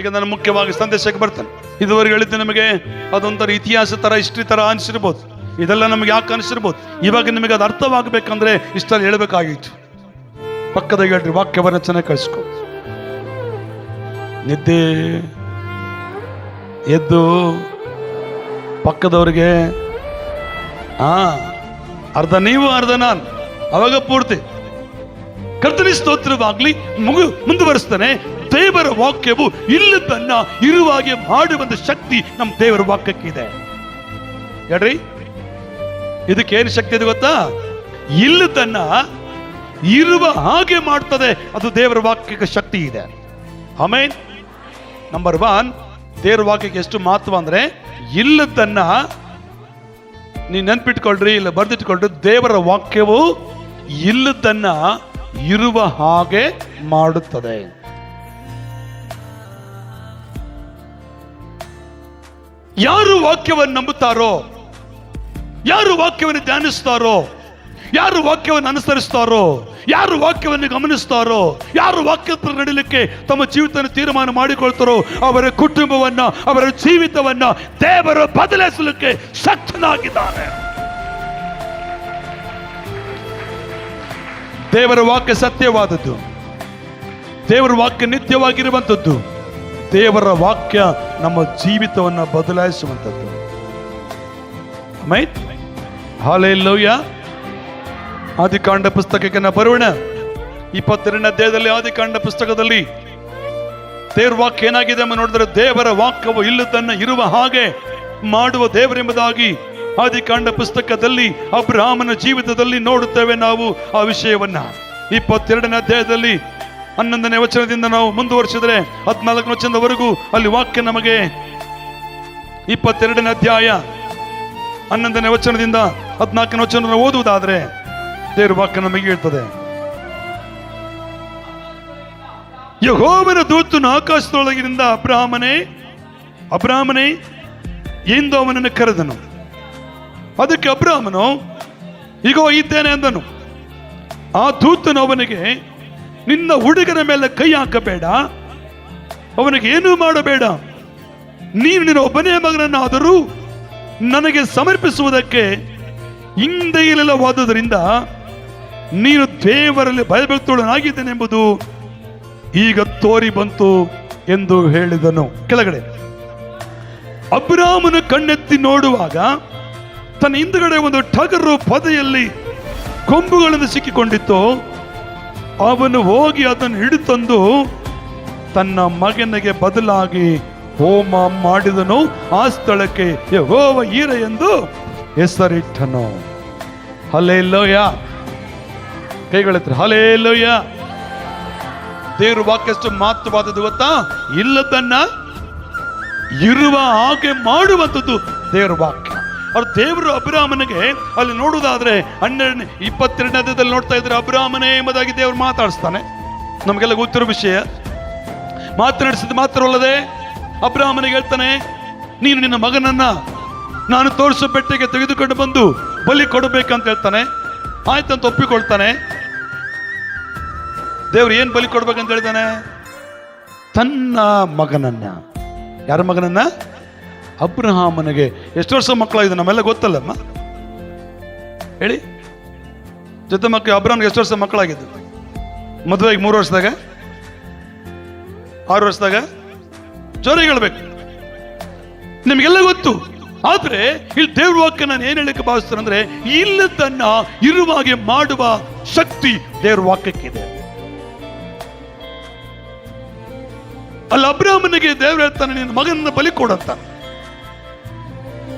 ಈಗ ನಾನು ಮುಖ್ಯವಾಗಿ ಸಂದೇಶಕ್ಕೆ ಬರ್ತಾನೆ. ಇದುವರೆಗೆ ಹೇಳಿದ್ದೆ ನಿಮಗೆ ಅದೊಂಥರ ಇತಿಹಾಸ ತರ ಹಿಸ್ಟ್ರಿ ತರ ಅನಿಸಿರ್ಬೋದು. ಇದೆಲ್ಲ ನಮಗೆ ಯಾಕೆ ಅನಿಸಿರ್ಬೋದು. ಇವಾಗ ನಿಮಗೆ ಅದು ಅರ್ಥವಾಗಬೇಕಂದ್ರೆ ಇಷ್ಟಲ್ಲಿ ಹೇಳಬೇಕಾಗಿತ್ತು. ಪಕ್ಕದಾಗ ಹೇಳ್ರಿ, ವಾಕ್ಯವನ್ನ ಚೆನ್ನಾಗಿ ಕಳಿಸ್ಕೊ. ನಿದ್ದೆ ಎದ್ದು ಪಕ್ಕದವ್ರಿಗೆ ಅರ್ಧ ನೀವು ಅರ್ಧ ನಾನು, ಅವಾಗ ಪೂರ್ತಿ ಕರ್ತನಿ ಸ್ತೋತ್ರವಾಗ್ಲಿ ಮುಂದುವರಿಸ್ತಾನೆ. ದೇವರ ವಾಕ್ಯವು ಇಲ್ಲದನ್ನ ಇರುವಾಗೆ ಮಾಡುವಂತ ಶಕ್ತಿ ನಮ್ಮ ದೇವರ ವಾಕ್ಯಕ್ಕೆ ಇದೆ. ಹೇಳ್ರಿ, ಇದಕ್ಕೆ ಏನು ಶಕ್ತಿ ಇದೆ ಗೊತ್ತಾ? ಇಲ್ಲದನ್ನ ಇರುವ ಹಾಗೆ ಮಾಡ್ತದೆ. ಅದು ದೇವರ ವಾಕ್ಯಕ್ಕೆ ಶಕ್ತಿ ಇದೆ. ಆಮೇನ್. ನಂಬರ್ 1, ದೇವರ ವಾಕ್ಯಕ್ಕೆ ಎಷ್ಟು ಮಹತ್ವ ಅಂದ್ರೆ, ಇಲ್ಲದನ್ನ ನೀವು ನೆನ್ಪಿಟ್ಕೊಳ್ರಿ, ಇಲ್ಲ ಬರ್ದಿಟ್ಕೊಳ್ರಿ. ದೇವರ ವಾಕ್ಯವು ಇಲ್ಲದನ್ನ ಇರುವ ಹಾಗೆ ಮಾಡುತ್ತದೆ. ಯಾರು ವಾಕ್ಯವನ್ನು ನಂಬುತ್ತಾರೋ, ಯಾರು ವಾಕ್ಯವನ್ನು ಧ್ಯಾನಿಸ್ತಾರೋ, ಯಾರು ವಾಕ್ಯವನ್ನು ಅನುಸರಿಸ್ತಾರೋ, ಯಾರು ವಾಕ್ಯವನ್ನು ಗಮನಿಸ್ತಾರೋ, ಯಾರು ವಾಕ್ಯದ ನಡೀಲಿಕ್ಕೆ ತಮ್ಮ ಜೀವಿತ ತೀರ್ಮಾನ ಮಾಡಿಕೊಳ್ತಾರೋ, ಅವರ ಕುಟುಂಬವನ್ನ, ಅವರ ಜೀವಿತವನ್ನ ದೇವರು ಬದಲಿಸಲಿಕ್ಕೆ ಶಕ್ತನಾಗಿದ್ದಾನೆ. ದೇವರ ವಾಕ್ಯ ಸತ್ಯವಾದದ್ದು, ದೇವರ ವಾಕ್ಯ ನಿತ್ಯವಾಗಿರುವಂಥದ್ದು, ದೇವರ ವಾಕ್ಯ ನಮ್ಮ ಜೀವಿತವನ್ನು ಬದಲಾಯಿಸುವಂಥದ್ದು. ಆಮೆನ್. ಹಲ್ಲೆಲೂಯಾ. ಆದಿಕಾಂಡ ಪುಸ್ತಕಕ್ಕೆ ನಾವು ಬರೋಣ. 22ನೇ ಅಧ್ಯಾಯದಲ್ಲಿ ಆದಿಕಾಂಡ ಪುಸ್ತಕದಲ್ಲಿ ದೇವರ ವಾಕ್ಯ ಏನಾಗಿದೆ ಎಂಬ ನೋಡಿದ್ರೆ, ದೇವರ ವಾಕ್ಯವು ಇಲ್ಲದನ್ನ ಇರುವ ಹಾಗೆ ಮಾಡುವ ದೇವರೆಂಬುದಾಗಿ ಆದಿಕಾಂಡ ಪುಸ್ತಕದಲ್ಲಿ ಅಬ್ರಹಾಮನ ಜೀವಿತದಲ್ಲಿ ನೋಡುತ್ತೇವೆ ನಾವು ಆ ವಿಷಯವನ್ನ. 22ನೇ ಅಧ್ಯಾಯದಲ್ಲಿ 11ನೇ ವಚನದಿಂದ ನಾವು ಮುಂದುವರಿಸಿದ್ರೆ 14ನೇ ವಚನದವರೆಗೂ ಅಲ್ಲಿ ವಾಕ್ಯ ನಮಗೆ 22ನೇ ಅಧ್ಯಾಯ 11ನೇ ವಚನದಿಂದ 14ನೇ ವಚನ ಓದುವುದಾದ್ರೆ ದೇವರ ವಾಕ್ಯ ನಮಗೆ ಹೇಳ್ತದೆ, ಯೆಹೋವನ ದೂತನು ಆಕಾಶದೊಳಗಿನಿಂದ ಅಬ್ರಹಾಮನೇ ಅಬ್ರಹಾಮನೇ ಎಂದು ಅವನನ್ನು ಕರೆದನು. ಅದಕ್ಕೆ ಅಬ್ರಹಾಮನು ಇಗೋ ಇದ್ದೇನೆ ಅಂದನು. ಆ ದೂತನು ಅವನಿಗೆ, ನಿನ್ನ ಹುಡುಗನ ಮೇಲೆ ಕೈ ಹಾಕಬೇಡ, ಅವನಿಗೆ ಏನೂ ಮಾಡಬೇಡ, ನೀನು ನಿನ್ನ ಒಬ್ಬನೇ ಮಗನನ್ನಾದರೂ ನನಗೆ ಸಮರ್ಪಿಸುವುದಕ್ಕೆ ಹಿಂದೆ ಇಲ್ಲವಾದುದರಿಂದ ನೀನು ದೇವರಲ್ಲಿ ಭಯಭಕ್ತುಡನಾಗಿದ್ದೇನೆಂಬುದು ಈಗ ತೋರಿ ಬಂತು ಎಂದು ಹೇಳಿದನು. ಕೆಳಗಡೆ ಅಬ್ರಹಾಮನ ಕಣ್ಣೆತ್ತಿ ನೋಡುವಾಗ ತನ್ನ ಹಿಂದುಗಡೆ ಒಂದು ಟಗರು ಪೊದೆಯಲ್ಲಿ ಕೊಂಬುಗಳನ್ನು ಸಿಕ್ಕಿಕೊಂಡಿತ್ತು. ಅವನು ಹೋಗಿ ಅದನ್ನು ಹಿಡಿತಂದು ತನ್ನ ಮಗನಿಗೆ ಬದಲಾಗಿ ಹೋಮ ಮಾಡಿದನು. ಆ ಸ್ಥಳಕ್ಕೆ ಯೆಹೋವ ಈರೆ ಎಂದು ಹೆಸರಿಟ್ಟನು. ಹಲ್ಲೆಲೂಯಾ. ಕೈಗಳೆತ್ತರ ಹಲ್ಲೆಲೂಯಾ. ದೇವರ ವಾಕ್ಯ ಎಷ್ಟು ಮಹತ್ವವಾದದ್ದು ಗೊತ್ತಾ? ಇಲ್ಲದನ್ನ ಇರುವ ಹಾಗೆ ಮಾಡುವಂಥದ್ದು ದೇವರ ವಾಕ್ಯ. ಅವ್ರು ದೇವರು ಅಬ್ರಹಾಮನಿಗೆ ಅಲ್ಲಿ ನೋಡುವುದಾದ್ರೆ 22ನೇ ಅಧ್ಯಾಯದಲ್ಲಿ ನೋಡ್ತಾ ಇದ್ರೆ ಅಬ್ರಹಾಮನೇ ಎಂಬುದಾಗಿ ದೇವರು ಮಾತಾಡಿಸ್ತಾನೆ. ನಮಗೆಲ್ಲ ಗೊತ್ತಿರೋ ವಿಷಯ. ಮಾತನಾಡಿಸಿದ ಮಾತ್ರವಲ್ಲದೆ ಅಬ್ರಹಾಮನಿಗೆ ಹೇಳ್ತಾನೆ, ನೀನು ನಿನ್ನ ಮಗನನ್ನ ನಾನು ತೋರಿಸೋ ಬೆಟ್ಟಕ್ಕೆ ತೆಗೆದುಕೊಂಡು ಬಂದು ಬಲಿ ಕೊಡಬೇಕಂತ ಹೇಳ್ತಾನೆ. ಆಯ್ತಂತ ಒಪ್ಪಿಕೊಳ್ತಾನೆ. ದೇವ್ರು ಏನ್ ಬಲಿ ಕೊಡ್ಬೇಕಂತ ಹೇಳ್ತಾನೆ? ತನ್ನ ಮಗನನ್ನ. ಯಾರ ಮಗನನ್ನ? ಅಬ್ರಹಾಮನಿಗೆ. ಎಷ್ಟು ವರ್ಷ ಮಕ್ಕಳಾಗಿದೆ ನಮ್ಮೆಲ್ಲ ಗೊತ್ತಲ್ಲಮ್ಮ, ಹೇಳಿ. ಜೊತೆ ಮಕ್ಕಳು ಅಬ್ರಹಾಮ್ಗೆ ಎಷ್ಟು ವರ್ಷ ಮಕ್ಕಳಾಗಿದ್ದು? ಮದುವೆಗೆ 3 ವರ್ಷದಾಗ, 6 ವರ್ಷದಾಗ? ಜೋರಿಗೆ ಹೇಳ್ಬೇಕು, ನಿಮಗೆಲ್ಲ ಗೊತ್ತು. ಆದ್ರೆ ಇಲ್ಲಿ ದೇವ್ರ ವಾಕ್ಯ ನಾನು ಏನ್ ಹೇಳಕ್ಕೆ ಭಾವಿಸ್ತೇನೆ ಅಂದ್ರೆ, ಇಲ್ಲದನ್ನ ಇರುವಾಗೆ ಮಾಡುವ ಶಕ್ತಿ ದೇವ್ರ ವಾಕ್ಯಕ್ಕಿದೆ. ಅಲ್ಲಿ ಅಬ್ರಹಾಮನಿಗೆ ದೇವ್ರು ಹೇಳ್ತಾನೆ, ನಿನ್ನ ಮಗನನ್ನ ಬಲಿ ಕೊಡಂತ.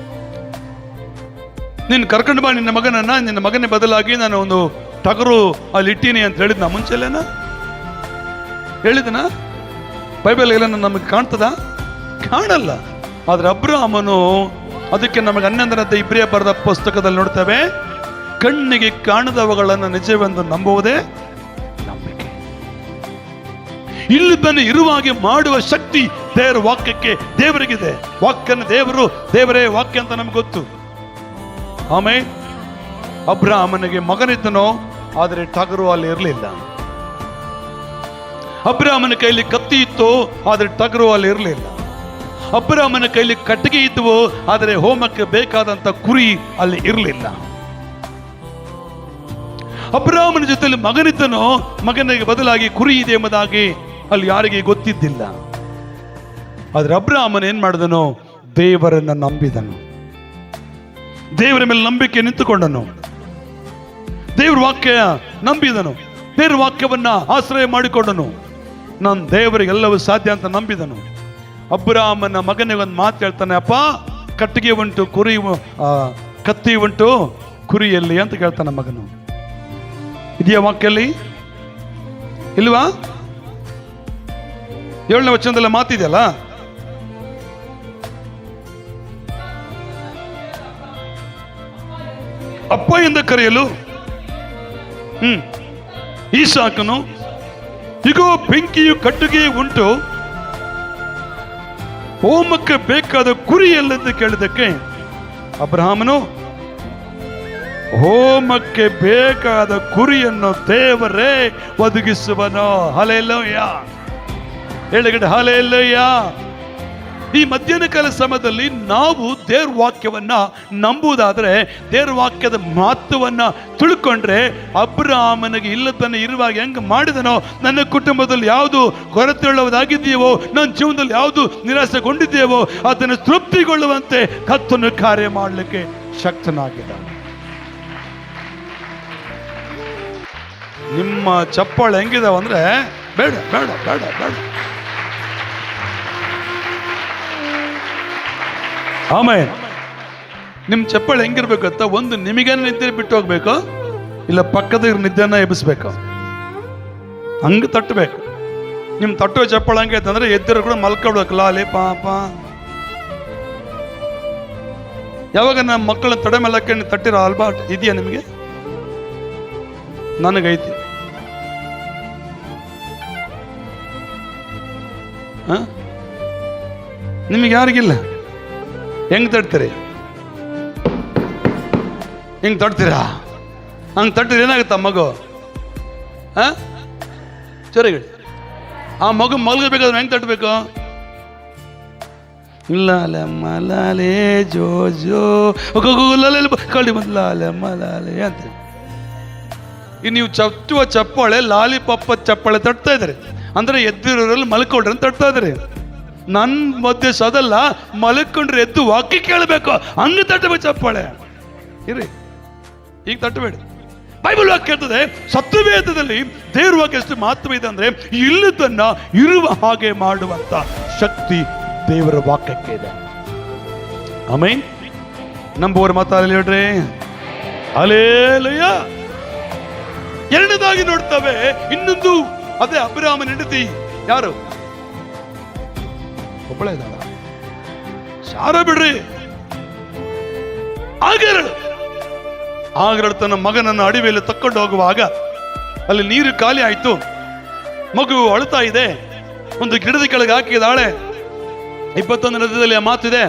ನೀನು ಕರ್ಕೊಂಡು ಬಾ ನಿನ್ನ ಮಗನನ್ನ, ನಿನ್ನ ಮಗನ ಬದಲಾಗಿ ನಾನು ಒಂದು ಟಗರು ಅಲ್ಲಿ ಇಟ್ಟೀನಿ ಅಂತ ಹೇಳಿದ್ನ ಮುಂಚೆಲೇನ ಹೇಳಿದನ? ಬೈಬಲ್ ಎಲ್ಲ ನಮಗೆ ಕಾಣ್ತದ? ಕಾಣಲ್ಲ. ಆದ್ರೆ ಅಬ್ರಹಾಮನು ಅದಕ್ಕೆ ನಮಗೆ 11ನೇ ಇಬ್ರಿಯ ಬರೆದ ಪುಸ್ತಕದಲ್ಲಿ ನೋಡ್ತೇವೆ, ಕಣ್ಣಿಗೆ ಕಾಣದವುಗಳನ್ನು ನಿಜವೆಂದು ನಂಬುವುದೇ ನಂಬಿಕೆ. ಇಲ್ಲದನ್ನು ಇರುವಾಗೆ ಮಾಡುವ ಶಕ್ತಿ ದೇವರ ವಾಕ್ಯಕ್ಕೆ, ದೇವರಿಗಿದೆ. ವಾಕ್ಯನ ದೇವರು, ದೇವರೇ ವಾಕ್ಯ ಅಂತ ನಮ್ಗೆ ಗೊತ್ತು. ಆಮೇಲೆ ಅಬ್ರಹಾಮನಿಗೆ ಮಗನಿದ್ದನೋ, ಆದರೆ ಟಗರು ಅಲ್ಲಿ ಇರಲಿಲ್ಲ. ಅಬ್ರಾಮನ ಕೈಲಿ ಕತ್ತಿ ಇತ್ತು, ಆದರೆ ಟಗರು ಅಲ್ಲಿ ಇರಲಿಲ್ಲ. ಅಬ್ರಾಮನ ಕೈಲಿ ಕಟ್ಟಿಗೆ ಇದ್ದವು, ಆದರೆ ಹೋಮಕ್ಕೆ ಬೇಕಾದಂತ ಕುರಿ ಅಲ್ಲಿ ಇರಲಿಲ್ಲ. ಅಬ್ರಾಮನ ಜೊತೆಲಿ ಮಗನಿದ್ದನೋ, ಮಗನಿಗೆ ಬದಲಾಗಿ ಕುರಿ ಇದೆ ಎಂಬುದಾಗಿ ಅಲ್ಲಿ ಯಾರಿಗೆ ಗೊತ್ತಿದ್ದಿಲ್ಲ. ಆದ್ರೆ ಅಬ್ರಾಮನ್ ಏನ್ ಮಾಡಿದನು? ದೇವರನ್ನ ನಂಬಿದನು, ದೇವರ ಮೇಲೆ ನಂಬಿಕೆ ನಿಂತುಕೊಂಡನು, ದೇವರ ವಾಕ್ಯ ನಂಬಿದನು, ದೇವರ ವಾಕ್ಯವನ್ನ ಆಶ್ರಯ ಮಾಡಿಕೊಂಡನು. ನಾನು ದೇವರಿಗೆ ಎಲ್ಲವೂ ಸಾಧ್ಯ ಅಂತ ನಂಬಿದನು. ಅಬ್ರಾಮನ ಮಗನಿಗೆ ಒಂದು ಮಾತು ಹೇಳ್ತಾನೆ, ಅಪ್ಪ ಕಟ್ಟಿಗೆ ಉಂಟು, ಕುರಿ ಕತ್ತಿ ಉಂಟು, ಕುರಿಯಲ್ಲಿ ಅಂತ ಕೇಳ್ತಾನೆ ಮಗನು. ಇದೆಯಾ ವಾಕ್ಯಲ್ಲಿ? ಇಲ್ವಾ? 7ನೇ ವಚನದಲ್ಲಿ ಮಾತಿದೆಯಲ್ಲ, ಅಪ್ಪ ಎಂದು ಕರೆಯಲು ಈಸಾಕನು, ಇಗೋ ಬೆಂಕಿಯು ಕಟ್ಟಿಗೆ ಉಂಟು, ಹೋಮಕ್ಕೆ ಬೇಕಾದ ಕುರಿ ಎಲ್ಲೆಂದು ಕೇಳಿದಕ್ಕೆ ಅಬ್ರಹಾಮನು, ಹೋಮಕ್ಕೆ ಬೇಕಾದ ಕುರಿಯನ್ನು ದೇವರೇ ಒದಗಿಸುವನು. Hallelujah, ಹೇಳಿಗಡೆ hallelujah. ಈ ಮಧ್ಯಾಹ್ನ ಕಾಲ ಸಮಯದಲ್ಲಿ ನಾವು ದೇವ್ರ ವಾಕ್ಯವನ್ನ ನಂಬುವುದಾದ್ರೆ, ದೇವ್ರ ವಾಕ್ಯದ ಮಹತ್ವವನ್ನ ತಿಳ್ಕೊಂಡ್ರೆ, ಅಬ್ರಹಾಮನಿಗೆ ಇಲ್ಲದನ್ನ ಇರುವಾಗ ಹೆಂಗ್ ಮಾಡಿದನೋ, ನನ್ನ ಕುಟುಂಬದಲ್ಲಿ ಯಾವುದು ಕೊರತೆ ಉಳ್ಳದಾಗಿದೆಯೋ, ನನ್ನ ಜೀವನದಲ್ಲಿ ಯಾವುದು ನಿರಾಸೆಗೊಂಡಿದೆಯೋ ಅದನ್ನು ತೃಪ್ತಿಗೊಳ್ಳುವಂತೆ ಕರ್ತನು ಕಾರ್ಯ ಮಾಡಲಿಕ್ಕೆ ಶಕ್ತನಾಗಿದ್ದಾನೆ. ನಿಮ್ಮ ಚಪ್ಪಾಳೆ ಹೆಂಗಿದಾವ ಅಂದ್ರೆ, ಬೇಡ ಬೇಡ ಬೇಡ ಬೇಡ. ಆಮೇಲೆ ನಿಮ್ಮ ಚಪ್ಪಾಳೆ ಹೆಂಗಿರ್ಬೇಕು ಅಂತ, ಒಂದು ನಿಮಗೇನು ನಿದ್ದೆ ಬಿಟ್ಟು ಹೋಗ್ಬೇಕು, ಇಲ್ಲ ಪಕ್ಕದ ನಿದ್ದೆನ ಎಬ್ಬಿಸ್ಬೇಕು, ಹಂಗೆ ತಟ್ಟಬೇಕು. ನಿಮ್ಮ ತಟ್ಟುವ ಚಪ್ಪಾಳೆ ಹಂಗೆ ಅಂತಂದ್ರೆ ಎದ್ದರು ಕೂಡ ಮಲ್ಕೊಳ್ಬೇಕು. ಲಾಲಿ ಪಾಪ. ಯಾವಾಗ ನಮ್ಮ ಮಕ್ಕಳನ್ನ ತಡೆ ಮೇಲಕ್ಕೆ ತಟ್ಟಿರೋ ಅಲ್ಬಾ ಇದೆಯಾ ನಿಮಗೆ? ನನಗೈತಿ. ನಿಮಗೆ ಯಾರಿಗಿಲ್ಲ? ಹೆಂಗ್ ತಡ್ತೀರಿ? ಹಿಂಗ್ ತಡ್ತೀರಾ? ಹಂಗೆ ತಟ್ಟಿದ್ರೆ ಏನಾಗುತ್ತ ಮಗು? ಸರಿಗಡಿ, ಆ ಮಗು ಮಲ್ಗಬೇಕಾದ್ರೆ ಹೆಂಗ್ ತಟ್ಟಬೇಕು? ಲಾಲೆ ಮಲಾಲೆ ಜೋ ಜೋ ಕಳ್ಳಿ ಬಂದು ಲಾಲೆ ಮಲಾಲೆ ಅಂತ. ನೀವು ಚಪ್ಪುವ ಚಪ್ಪಾಳೆ ಲಾಲಿ ಪಪ್ಪ ಚಪ್ಪಾಳೆ ತಟ್ತಾ ಇದ್ದಾರೆ ಅಂದ್ರೆ ಎದ್ದಿರೋರಲ್ಲಿ ಮಲ್ಕೊಂಡ್ರೆ ಅಂತ ತಟ್ತಾ ಇದ್ದಾರೆ. ನನ್ನ ಮಧ್ಯೆ ಸದಲ್ಲ, ಮಲ್ಕೊಂಡ್ರೆ ಎದ್ದು ವಾಕ್ಯ ಕೇಳಬೇಕು, ಹಂಗೆ ತಟ್ಟಬೇಕು ಚಪ್ಪಾಳೆ. ಇರಿ, ಈಗ ತಟ್ಟಬೇಡಿ. ಬೈಬಲ್ ವಾಕ್ಯ ಹೇಳ್ತದೆ, ಸತ್ಯವೇದದಲ್ಲಿ ದೇವ್ರ ವಾಕ್ಯ ಎಷ್ಟು ಮಹತ್ವ ಇದೆ ಅಂದ್ರೆ, ಇಲ್ಲದನ್ನ ಇರುವ ಹಾಗೆ ಮಾಡುವಂತ ಶಕ್ತಿ ದೇವರ ವಾಕ್ಯಕ್ಕೆ ಇದೆ. ಆಮೇನ್. ನಂಬುವರ ಮಾತಾಡಲಿ ಹೇಳ್ರಿ, ಹಲ್ಲೆಲೂಯಾ. ಎರಡನೇದಾಗಿ ನೋಡ್ತವೆ, ಇನ್ನೊಂದು ಅದೇ ಅಬ್ರಹಾಮನ ಹೆಂಡತಿ ಯಾರು? ಒಬ್ಬಳೇ ಇದ್ದಾಳ, ಸಾರ ಬಿಡ್ರಿ. ಆಗರಳು ತನ್ನ ಮಗನನ್ನು ಅಡವಿಯಲ್ಲಿ ತಕ್ಕೊಂಡು ಹೋಗುವಾಗ ಅಲ್ಲಿ ನೀರು ಖಾಲಿ ಆಯ್ತು, ಮಗು ಅಳುತ್ತಾ ಇದೆ, ಒಂದು ಗಿಡದ ಕೆಳಗೆ ಹಾಕಿದಾಳೆ. 21ನೇ ಅಧ್ಯಾಯದಲ್ಲಿ ಆ ಮಾತಿದೆ,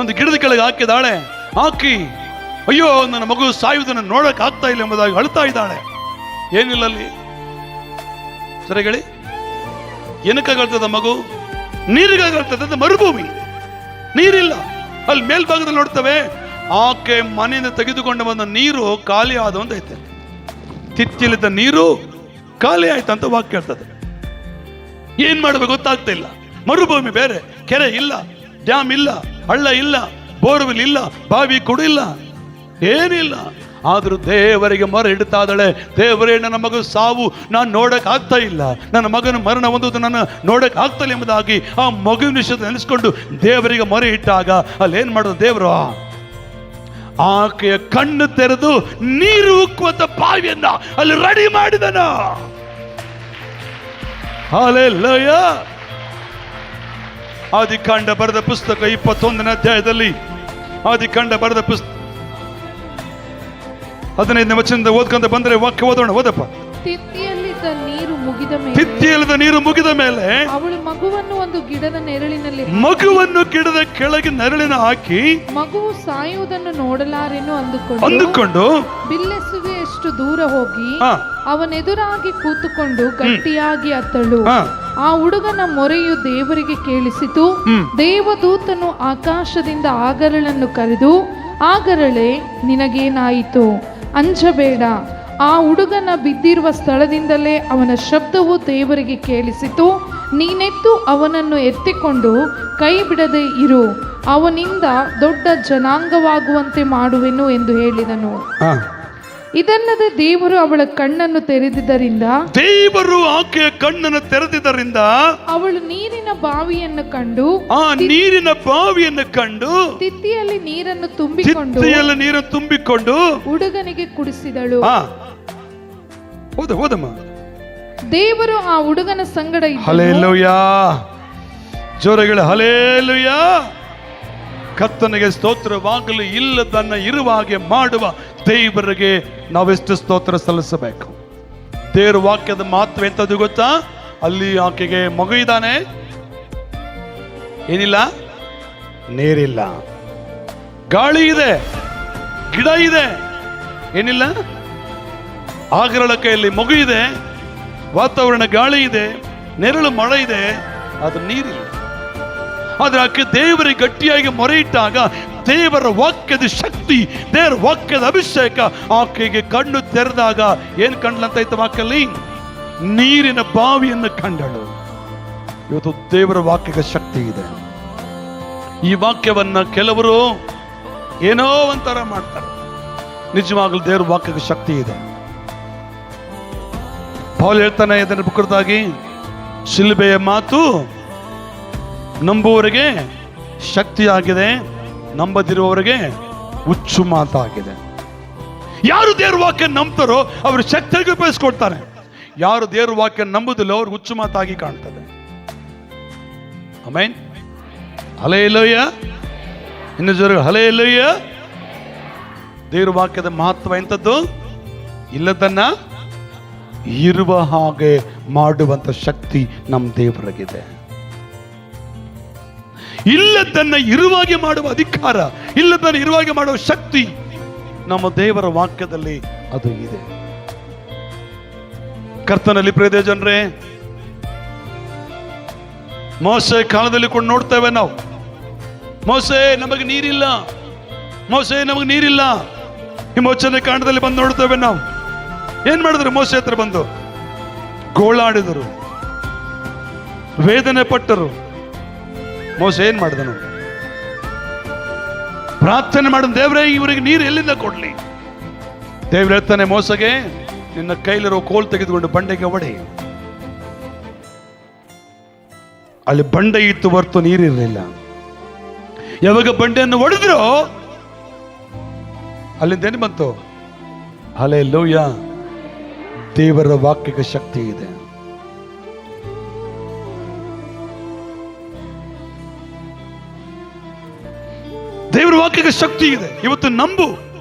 ಒಂದು ಗಿಡದ ಕೆಳಗೆ ಹಾಕಿದಾಳೆ, ಹಾಕಿ ಅಯ್ಯೋ ನನ್ನ ಮಗು ಸಾಯುವುದನ್ನು ನೋಡಕ್ ಆಗ್ತಾ ಇಲ್ಲ ಎಂಬುದಾಗಿ ಅಳ್ತಾ ಇದ್ದಾಳೆ. ಏನಿಲ್ಲ ಅಲ್ಲಿ, ಸರಿಗಳಿ, ಏನಕ್ಕಾಗಳ್ತದ ಮಗು? ನೀರಿಗಾಗಳ್ತದ. ಮರುಭೂಮಿ, ನೀರಿಲ್ಲ. ಅಲ್ಲಿ ಮೇಲ್ಭಾಗದಲ್ಲಿ ನೋಡ್ತವೆ, ಆಕೆ ಮನೆಯಿಂದ ತೆಗೆದುಕೊಂಡು ಬಂದ ನೀರು ಖಾಲಿ ಆದ ಅಂತ ಐತೆ. ತಿತ್ತಿಲಿದ್ದ ನೀರು ಖಾಲಿ ಆಯ್ತಂತ ವಾಕ್ಯ ಹೇಳ್ತದೆ. ಏನ್ ಮಾಡಬೇಕು ಗೊತ್ತಾಗ್ತಾ ಇಲ್ಲ. ಮರುಭೂಮಿ ಬೇರೆ, ಕೆರೆ ಇಲ್ಲ, ಡ್ಯಾಮ್ ಇಲ್ಲ, ಹಳ್ಳ ಇಲ್ಲ, ಬೋರ್ವೆಲ್ ಇಲ್ಲ, ಬಾವಿ ಕೂಡ ಇಲ್ಲ, ಏನಿಲ್ಲ. ಆದ್ರೂ ದೇವರಿಗೆ ಮೊರೆ ಇಡ್ತಾ ಇದ್ದಾಳೆ, ದೇವರೇ ನನ್ನ ಮಗು ಸಾವು ನಾನು ನೋಡಕ್ ಆಗ್ತಾ ಇಲ್ಲ, ನನ್ನ ಮಗನ ಮರಣ ಹೊಂದುವುದು ನನ್ನ ನೋಡಕ್ ಆಗ್ತಾ ಇಲ್ಲ ಎಂಬುದಾಗಿ ಆ ಮಗುವಿನ ವಿಷಯದ ನೆನೆಸ್ಕೊಂಡು ದೇವರಿಗೆ ಮೊರೆ ಇಟ್ಟಾಗ ಅಲ್ಲಿ ಏನ್ ಮಾಡೋದು ದೇವರು? ಆಕೆಯ ಕಣ್ಣು ತೆರೆದು ನೀರು ಉಕ್ಕುವಂತ ಬಾವಿಯನ್ನ ಅಲ್ಲಿ ರೆಡಿ ಮಾಡಿದನ. ಹಲ್ಲೆಲೂಯಾ. ಆದಿಕಾಂಡ ಬರೆದ ಪುಸ್ತಕ 21ನೇ ಅಧ್ಯಾಯದಲ್ಲಿ, ಆದಿಕಾಂಡ ಬರೆದ ಪುಸ್ತಕ 15ನೇ ವಚನದಿಂದ ಓದ್ಕೊಂತ ಬಂದ್ರೆ ವಾಕ್ಯ ಓದೋಣ. ಓದಪ್ಪ. ತಿತ್ತಿಯಲ್ಲಿದ್ದ ನೀರು ಮುಗಿದ ಮೇಲೆ ಅವಳು ಮಗುವನ್ನು ಒಂದು ಗಿಡದ ನೆರಳಿನಲ್ಲಿ ಮಗುವನ್ನು ಗಿಡದ ಕೆಳಗೆ ನೆರಳಿನ ಹಾಕಿ ಮಗುವು ಸಾಯುವುದನ್ನು ನೋಡಲಾರೆನು ಅಂದುಕೊಂಡು ಬಿಲ್ಲೆಸುವೆಯಷ್ಟು ಒಂದಿಷ್ಟು ದೂರ ಹೋಗಿ ಹಾ ಅವನೆದುರಾಗಿ ಕೂತುಕೊಂಡು ಗಟ್ಟಿಯಾಗಿ ಅತ್ತಳು. ಹಾ ಆ ಹುಡುಗನ ಮೊರೆಯು ದೇವರಿಗೆ ಕೇಳಿಸಿತು. ದೇವದೂತನು ಆಕಾಶದಿಂದ ಆಗರಳನ್ನು ಕರೆದು, ಆಗರಳೆ, ನಿನಗೇನಾಯಿತು? ಅಂಜಬೇಡ. ಆ ಹುಡುಗನ ಬಿದ್ದಿರುವ ಸ್ಥಳದಿಂದಲೇ ಅವನ ಶಬ್ದವು ದೇವರಿಗೆ ಕೇಳಿಸಿತು. ನೀನೆದ್ದು ಅವನನ್ನು ಎತ್ತಿಕೊಂಡು ಕೈ ಬಿಡದೆ ಇರು, ಅವನಿಂದ ದೊಡ್ಡ ಜನಾಂಗವಾಗುವಂತೆ ಮಾಡುವೆನು ಎಂದು ಹೇಳಿದನು. ಹಾ ಇದಲ್ಲದೆ ದೇವರು ಅವಳ ಕಣ್ಣನ್ನು ತೆರೆದಿದ್ದರಿಂದ ದೇವರು ಆಕೆಯ ಕಣ್ಣನ್ನು ತೆರೆದಿದ್ದರಿಂದ ಅವಳು ನೀರಿನ ಬಾವಿಯನ್ನು ಕಂಡು, ಆ ನೀರಿನ ಬಾವಿಯನ್ನು ಕಂಡು ತಿತ್ತಿಯಲ್ಲಿ ನೀರನ್ನು ತುಂಬಿಕೊಂಡು ತಿತ್ತಿಯಲ್ಲಿ ನೀರನ್ನು ತುಂಬಿಕೊಂಡು ಹುಡುಗನಿಗೆ ಕುಡಿಸಿದಳು. ಹೋದಮ್ಮ. ದೇವರು ಆ ಹುಡುಗನ ಸಂಗಡ ಇದ್ದನು. ಹಲ್ಲೆಲೂಯಾ, ಜೋರಗಳು ಹಲ್ಲೆಲೂಯಾ. ಕರ್ತನಿಗೆ ಸ್ತೋತ್ರವಾಗಲು, ಇಲ್ಲದನ್ನ ಇರುವ ಹಾಗೆ ಮಾಡುವ ದೇವರಿಗೆ ನಾವೆಷ್ಟು ಸ್ತೋತ್ರ ಸಲ್ಲಿಸಬೇಕು. ದೇವರ ವಾಕ್ಯದ ಮಹತ್ವ ಎಂತದ್ದು ಗೊತ್ತಾ? ಅಲ್ಲಿ ಆಕೆಗೆ ಮಗು ಇದ್ದಾನೆ, ಏನಿಲ್ಲ, ನೀರಿಲ್ಲ, ಗಾಳಿ ಇದೆ, ಗಿಡ ಇದೆ, ಏನಿಲ್ಲ, ಆಗರಳ ಕೈಯಲ್ಲಿ ಮಗು ಇದೆ, ವಾತಾವರಣ ಗಾಳಿ ಇದೆ, ನೆರಳು ಮಳೆ ಇದೆ, ಅದು ನೀರಿಲ್ಲ. ಆದ್ರೆ ಆಕೆ ದೇವರಿಗೆ ಗಟ್ಟಿಯಾಗಿ ಮೊರೆ ಇಟ್ಟಾಗ ದೇವರ ವಾಕ್ಯದ ಶಕ್ತಿ, ದೇವರ ವಾಕ್ಯದ ಅಭಿಷೇಕ ಆಕೆಗೆ ಕಣ್ಣು ತೆರೆದಾಗ ಏನ್ ಕಂಡ್ಲಂತ ಇತ್ತು ವಾಕ್ಯಲ್ಲಿ? ನೀರಿನ ಬಾವಿಯನ್ನು ಕಂಡಳು. ಇವತ್ತು ದೇವರ ವಾಕ್ಯದ ಶಕ್ತಿ ಇದೆ. ಈ ವಾಕ್ಯವನ್ನ ಕೆಲವರು ಏನೋ ಒಂಥರ ಮಾಡ್ತಾರೆ. ನಿಜವಾಗ್ಲೂ ದೇವರ ವಾಕ್ಯದ ಶಕ್ತಿ ಇದೆ. ಪೌಲ್ ಹೇಳ್ತಾನೆ ಇದನ್ನು ಕುರಿತಾಗಿ, ಶಿಲುಬೆಯ ಮಾತು ನಂಬುವವರಿಗೆ ಶಕ್ತಿಯಾಗಿದೆ, ನಂಬದಿರುವವರಿಗೆ ಹುಚ್ಚು ಮಾತಾಗಿದೆ. ಯಾರು ದೇವ್ರ ವಾಕ್ಯ ನಂಬ್ತಾರೋ ಅವರು ಶಕ್ತಿಯಾಗಿ ಉಪಯೋಗಿಸ್ಕೊಡ್ತಾರೆ. ಯಾರು ದೇವ್ರ ವಾಕ್ಯ ನಂಬುದಿಲ್ಲ ಅವ್ರಿಗೆ ಹುಚ್ಚು ಮಾತಾಗಿ ಕಾಣ್ತದೆ. ಆಮೆನ್. ಹಲ್ಲೆಲೂಯ. ಇನ್ನು ಜೋರು ಹಲ್ಲೆಲೂಯ. ದೇವ್ರ ವಾಕ್ಯದ ಮಹತ್ವ ಎಂಥದ್ದು? ಇಲ್ಲದನ್ನ ಇರುವ ಹಾಗೆ ಮಾಡುವಂತ ಶಕ್ತಿ ನಮ್ಮ ದೇವರಿಗಿದೆ. ಇಲ್ಲದನ್ನ ಇರುವಾಗೆ ಮಾಡುವ ಅಧಿಕಾರ, ಇಲ್ಲದನ್ನ ಇರುವಾಗೆ ಮಾಡುವ ಶಕ್ತಿ ನಮ್ಮ ದೇವರ ವಾಕ್ಯದಲ್ಲಿ ಅದು ಇದೆ. ಕರ್ತನಲ್ಲಿ ಪ್ರಿಯ ಜನರೇ, ಮೋಸೆ ಕಾಲದಲ್ಲಿ ಕೊಂಡು ನೋಡ್ತೇವೆ ನಾವು. ಮೋಸೆ ನಮಗೆ ನೀರಿಲ್ಲ, ಮೋಸೆ ನಮಗೆ ನೀರಿಲ್ಲ. ವಿಮೋಚನೆ ಕಾಂಡದಲ್ಲಿ ಬಂದು ನೋಡ್ತೇವೆ ನಾವು. ಏನ್ ಮಾಡಿದ್ರು? ಮೋಸೆ ಹತ್ರ ಬಂದು ಗೋಳಾಡಿದರು, ವೇದನೆ ಪಟ್ಟರು. ಮೋಸೆ ಏನ್ ಮಾಡಿದನು? ಪ್ರಾರ್ಥನೆ ಮಾಡಿದ, ದೇವರೇ ಇವರಿಗೆ ನೀರು ಎಲ್ಲಿಂದ ಕೊಡ್ಲಿ? ದೇವ್ರು ಹೇಳ್ತಾನೆ ಮೋಸೆಗೆ, ನಿನ್ನ ಕೈಲಿರೋ ಕೋಲ್ ತೆಗೆದುಕೊಂಡು ಬಂಡೆಗೆ ಹೊಡೆ. ಅಲ್ಲಿ ಬಂಡೆ ಇತ್ತು ಹೊರತು ನೀರಿರಲಿಲ್ಲ. ಯಾವಾಗ ಬಂಡೆಯನ್ನು ಹೊಡೆದ್ರು ಅಲ್ಲಿಂದ ಏನು ಬಂತು? ಹಲ್ಲೆಲೂಯ. ದೇವರ ವಾಕ್ಯಕ್ಕೆ ಶಕ್ತಿ ಇದೆ. ದೇವರ ವಾಕ್ಯಕ್ಕೆ ಶಕ್ತಿ ಇದೆ. ಇವತ್ತು ನಂಬು.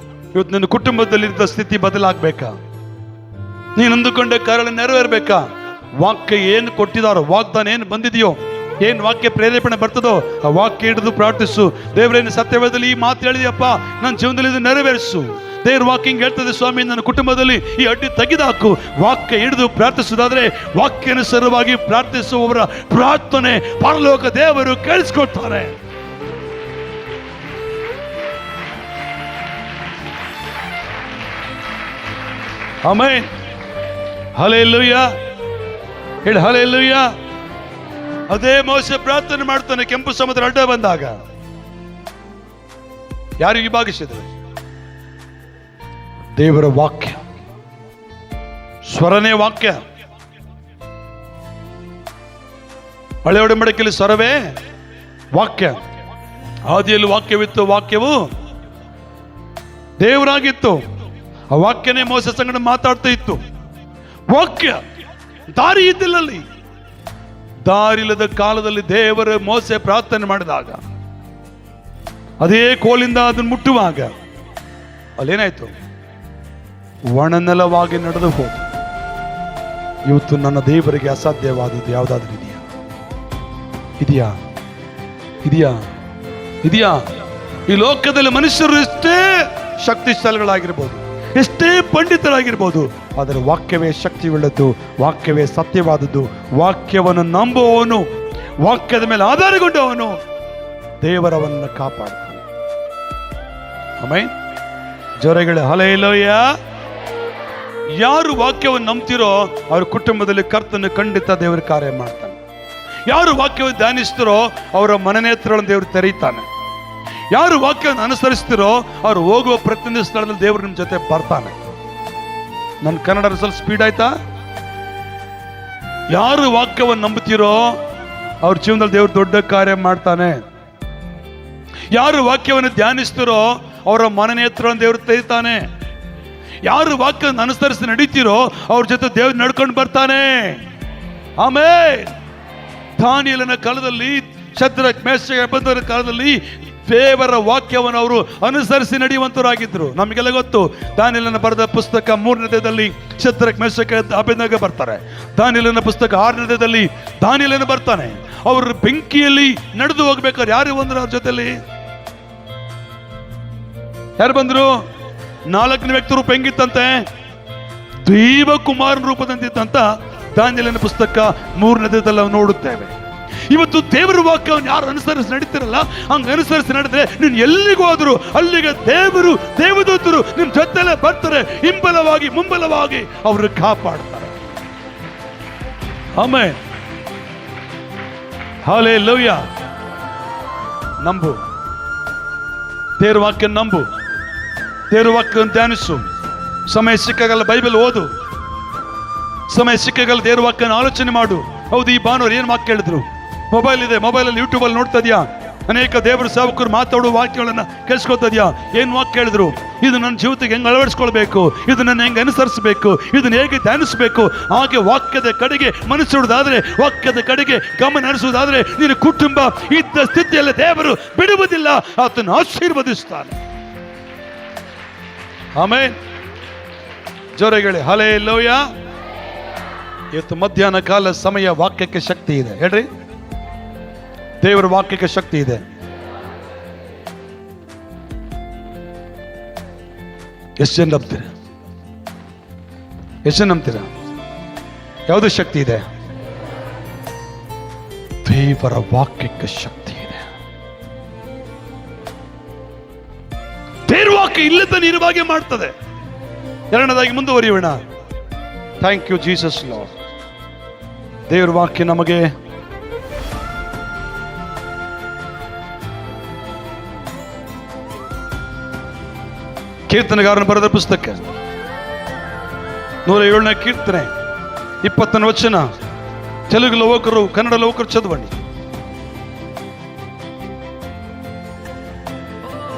ಇವತ್ತು ನಿನ್ನ ಕುಟುಂಬದಲ್ಲಿದ್ದ ಸ್ಥಿತಿ ಬದಲಾಗಬೇಕಾ? ನೀನು ಅಂದುಕೊಂಡ ಕಾರ್ಯ ನೆರವೇರ್ಬೇಕಾ? ವಾಕ್ಯ ಏನು ಕೊಟ್ಟಿದಾರೋ, ವಾಗ್ದಾನ ಏನು ಬಂದಿದೆಯೋ, ಏನ್ ವಾಕ್ಯ ಪ್ರೇರೇಪಣೆ ಬರ್ತದೋ ಆ ವಾಕ್ಯ ಹಿಡಿದು ಪ್ರಾರ್ಥಿಸು. ದೇವರೇನು ಸತ್ಯವೇದದಲ್ಲಿ ಈ ಮಾತು ಹೇಳಿದೆಯಪ್ಪ, ನನ್ನ ಜೀವನದಲ್ಲಿ ಇದು ನೆರವೇರಿಸು. ದೇವ್ರ ವಾಕ್ಯ ಹೇಳ್ತದೆ, ಸ್ವಾಮಿ ನನ್ನ ಕುಟುಂಬದಲ್ಲಿ ಈ ಅಡ್ಡಿ ತೆಗೆದಾಕು. ವಾಕ್ಯ ಹಿಡಿದು ಪ್ರಾರ್ಥಿಸುವುದಾದ್ರೆ ವಾಕ್ಯಾನುಸಾರವಾಗಿ ಪ್ರಾರ್ಥಿಸುವವರ ಪ್ರಾರ್ಥನೆ ಪರಲೋಕ ದೇವರು ಕೇಳಿಸ್ಕೊಳ್ತಾರೆ. ಆಮೆನ್. ಹಲ್ಲೆಲೂಯ. ಹೇಳಿ ಹಲ್ಲೆಲೂಯ. ಅದೇ ಮೋಸೆ ಪ್ರಾರ್ಥನೆ ಮಾಡ್ತಾನೆ ಕೆಂಪು ಸಮುದ್ರ ಅಡ್ಡ ಬಂದಾಗ. ಯಾರು ವಿಭಾಗಿಸಿದ್ರು? ದೇವರ ವಾಕ್ಯ, ಸ್ವರನೇ ವಾಕ್ಯ. ಹಳೆ ಒಡಂಬಡಿಕೆಯಲ್ಲಿ ಸ್ವರವೇ ವಾಕ್ಯ. ಆದಿಯಲ್ಲಿ ವಾಕ್ಯವಿತ್ತು, ವಾಕ್ಯವು ದೇವರಾಗಿತ್ತು. ಆ ವಾಕ್ಯನೇ ಮೋಸೆ ಸಂಗಡ ಮಾತಾಡ್ತಾ ಇತ್ತು. ವಾಕ್ಯ ದಾರಿ ಇದ್ದಿಲ್ಲಲ್ಲಿ. ದಾರಿಲ್ಲದ ಕಾಲದಲ್ಲಿ ದೇವರ ಮೋಸೆ ಪ್ರಾರ್ಥನೆ ಮಾಡಿದಾಗ, ಅದೇ ಕೋಲಿಂದ ಅದನ್ನು ಮುಟ್ಟುವಾಗ ಅಲ್ಲೇನಾಯ್ತು? ಒಣನೆಲವಾಗಿ ನಡೆದು ಹೋದ. ಇವತ್ತು ನನ್ನ ದೇವರಿಗೆ ಅಸಾಧ್ಯವಾದದ್ದು ಯಾವುದಾದ್ರೂ ಇದೆಯಾ? ಇದೆಯಾ? ಇದೆಯಾ? ಇದೆಯಾ? ಈ ಲೋಕದಲ್ಲಿ ಮನುಷ್ಯರು ಎಷ್ಟೇ ಶಕ್ತಿಶಾಲಿಗಳಾಗಿರ್ಬೋದು, ಎಷ್ಟೇ ಪಂಡಿತರಾಗಿರ್ಬೋದು, ಅದರ ವಾಕ್ಯವೇ ಶಕ್ತಿಯುಳ್ಳದ್ದು, ವಾಕ್ಯವೇ ಸತ್ಯವಾದದ್ದು. ವಾಕ್ಯವನ್ನು ನಂಬುವವನು, ವಾಕ್ಯದ ಮೇಲೆ ಆಧಾರಗೊಂಡವನು ದೇವರವನ್ನು ಕಾಪಾಡ್ತಾನೆ. ಆಮೆನ್. ಜೋರಗಳೇ ಹಲ್ಲೆಲೂಯ. ಯಾರು ವಾಕ್ಯವನ್ನು ನಂಬ್ತಿರೋ ಅವ್ರ ಕುಟುಂಬದಲ್ಲಿ ಕರ್ತನ ಖಂಡಿತ ದೇವರು ಕಾರ್ಯ ಮಾಡ್ತಾನೆ. ಯಾರು ವಾಕ್ಯವನ್ನು ಧ್ಯಾನಿಸ್ತಿರೋ ಅವರ ಮನನೇತ್ರಗಳನ್ನು ದೇವರು ತೆರೀತಾನೆ. ಯಾರು ವಾಕ್ಯವನ್ನು ಅನುಸರಿಸ್ತಿರೋ ಅವ್ರು ಹೋಗುವ ಪ್ರತಿಯೊಂದು ಸ್ಥಳದಲ್ಲಿ ದೇವರು ನಿಮ್ಮ ಜೊತೆ ಬರ್ತಾನೆ. ನನ್ನ ಕನ್ನಡ ಸ್ವಲ್ಪ ಸ್ಪೀಡ್ ಆಯ್ತಾ? ಯಾರು ವಾಕ್ಯವನ್ನು ನಂಬುತ್ತೀರೋ ಅವ್ರ ಜೀವನದಲ್ಲಿ ದೇವರು ದೊಡ್ಡ ಕಾರ್ಯ ಮಾಡ್ತಾನೆ. ಯಾರು ವಾಕ್ಯವನ್ನು ಧ್ಯಾನಿಸ್ತಿರೋ ಅವರ ಮನನೇತ್ರಗಳನ್ನು ದೇವರು ತೆರೀತಾನೆ. ಯಾರು ವಾಕ್ಯವನ್ನು ಅನುಸರಿಸಿ ನಡೀತಿರೋ ಅವ್ರ ಜೊತೆ ದೇವ್ರು ನಡ್ಕೊಂಡು ಬರ್ತಾನೆ. ಆಮೇಲೆ ದಾನಿಯೇಲನ ಕಾಲದಲ್ಲಿ, ಶದ್ರಕ್ ಮೇಷಕ್ ಅಬೇದ್ನೆಗೋರ ಕಾಲದಲ್ಲಿ ದೇವರ ವಾಕ್ಯವನ್ನು ಅವರು ಅನುಸರಿಸಿ ನಡೆಯುವಂತರಾಗಿದ್ರು. ನಮಗೆಲ್ಲ ಗೊತ್ತು, ದಾನಿಯೇಲನ ಬರೆದ ಪುಸ್ತಕ 3ನೇ ಅಧ್ಯಾಯದಲ್ಲಿ ಶದ್ರಕ್ ಮೇಷಕ್ ಅಬೇದ್ನೆಗೋ ಬರ್ತಾರೆ. ದಾನಿಯೇಲನ ಪುಸ್ತಕ 6ನೇ ಅಧ್ಯಾಯದಲ್ಲಿ ದಾನಿಯೇಲನ ಬರ್ತಾನೆ. ಅವರು ಬೆಂಕಿಯಲ್ಲಿ ನಡೆದು ಹೋಗ್ಬೇಕಾದ್ರೆ ಯಾರು ಬಂದ್ರು ಅವ್ರ ಜೊತೆಲಿ? ಯಾರು ಬಂದ್ರು? 4ನೇ ವ್ಯಕ್ತಿ ರೂಪ ಹೆಂಗಿತ್ತಂತೆ? ದೇವಕುಮಾರನ ರೂಪದಂತಿತ್ತಂತ ದಾನಿಯೇಲನ ಪುಸ್ತಕ 3ನೇ ಅಧ್ಯಾಯದಲ್ಲಿ ನಾವು ನೋಡುತ್ತೇವೆ. ಇವತ್ತು ದೇವರ ವಾಕ್ಯವನ್ನು ಯಾರು ಅನುಸರಿಸಿ ನಡೀತಿರಲ್ಲ, ಹಂಗ ಅನುಸರಿಸಿ ನಡೆದ್ರೆ ನೀನು ಎಲ್ಲಿಗೂ ಹೋದ್ರು ಅಲ್ಲಿಗೆ ದೇವರು, ದೇವದೂತರು ನಿಮ್ ಜೊತೆಲೆ ಬರ್ತಾರೆ. ಹಿಂಬಲವಾಗಿ ಮುಂಬಲವಾಗಿ ಅವರು ಕಾಪಾಡ್ತಾರೆ. ಆಮೆನ್. ಹಲ್ಲೆಲೂಯಾ. ನಂಬು, ದೇವರ ವಾಕ್ಯ ನಂಬು, ದೇವರ ವಾಕ್ಯವನ್ನು ಧ್ಯಾನಿಸು. ಸಮಯ ಸಿಕ್ಕಾಗಲ್ಲ ಬೈಬಲ್ ಓದು, ಸಮಯ ಸಿಕ್ಕಾಗಲ್ಲ ದೇವರ ವಾಕ್ಯನ ಆಲೋಚನೆ ಮಾಡು. ಹೌದು, ಈ ಭಾನುವಾರ ಏನು ವಾಕ್ಯ ಹೇಳಿದ್ರು? ಮೊಬೈಲ್ ಇದೆ, ಮೊಬೈಲಲ್ಲಿ ಯೂಟ್ಯೂಬಲ್ಲಿ ನೋಡ್ತಾ ಇದೆಯಾ? ಅನೇಕ ದೇವರ ಸೇವಕರು ಮಾತಾಡುವ ವಾಕ್ಯಗಳನ್ನ ಕೇಳಿಸ್ಕೊತಾ ಇದೆಯಾ? ಏನು ವಾಕ್ಯ ಹೇಳಿದ್ರು? ಇದು ನನ್ನ ಜೀವಿತಕ್ಕೆ ಹೆಂಗೆ ಅಳವಡಿಸ್ಕೊಳ್ಬೇಕು, ಇದು ನನ್ನ ಹೆಂಗೆ ಅನುಸರಿಸಬೇಕು, ಇದನ್ನ ಹೇಗೆ ಧ್ಯಾನಿಸಬೇಕು, ಹಾಗೆ ವಾಕ್ಯದ ಕಡೆಗೆ ಮನಸ್ಸಿಡುವುದಾದ್ರೆ, ವಾಕ್ಯದ ಕಡೆಗೆ ಗಮನ ಹರಿಸುವುದಾದ್ರೆ ನಿನ್ನ ಕುಟುಂಬ ಇದ್ದ ಸ್ಥಿತಿಯಲ್ಲಿ ದೇವರು ಬಿಡುವುದಿಲ್ಲ, ಆತನ ಆಶೀರ್ವದಿಸ್ತಾನೆ. ಆಮೆನ್. ಜೋರಗಳೇ ಹಲ್ಲೆಲೂಯಾ. ಇವತ್ತು ಮಧ್ಯಾಹ್ನ ಕಾಲ ಸಮಯ ವಾಕ್ಯಕ್ಕೆ ಶಕ್ತಿ ಇದೆ. ಹೇಳ್ರಿ, ದೇವರ ವಾಕ್ಯಕ್ಕೆ ಶಕ್ತಿ ಇದೆ. ಎಷ್ಟು ಜನ ನಂಬ್ತೀರ? ಎಷ್ಟು ಜನ ನಂಬ್ತೀರ? ಯಾವುದು ಶಕ್ತಿ ಇದೆ? ದೇವರ ವಾಕ್ಯಕ್ಕೆ ಶಕ್ತಿ ಇದೆ. ದೇವರ ವಾಕ್ಯ ಇಲ್ಲದ ನಿರ್ವಾಗೆ ಮಾಡ್ತದೆ. ಎರಡನೇದಾಗಿ ಮುಂದುವರಿಯೋಣ. Thank you Jesus Lord. ದೇವರ ವಾಕ್ಯ ನಮಗೆ ಕೀರ್ತನೆಗಾರನ ಬರೆದ ಪುಸ್ತಕ 107ನೇ ಕೀರ್ತನೆ 20ನೇ ವಚನ. ತೆಲುಗು ಲೋಕರು, ಕನ್ನಡ ಲೋಕರು ಚದವಂడి.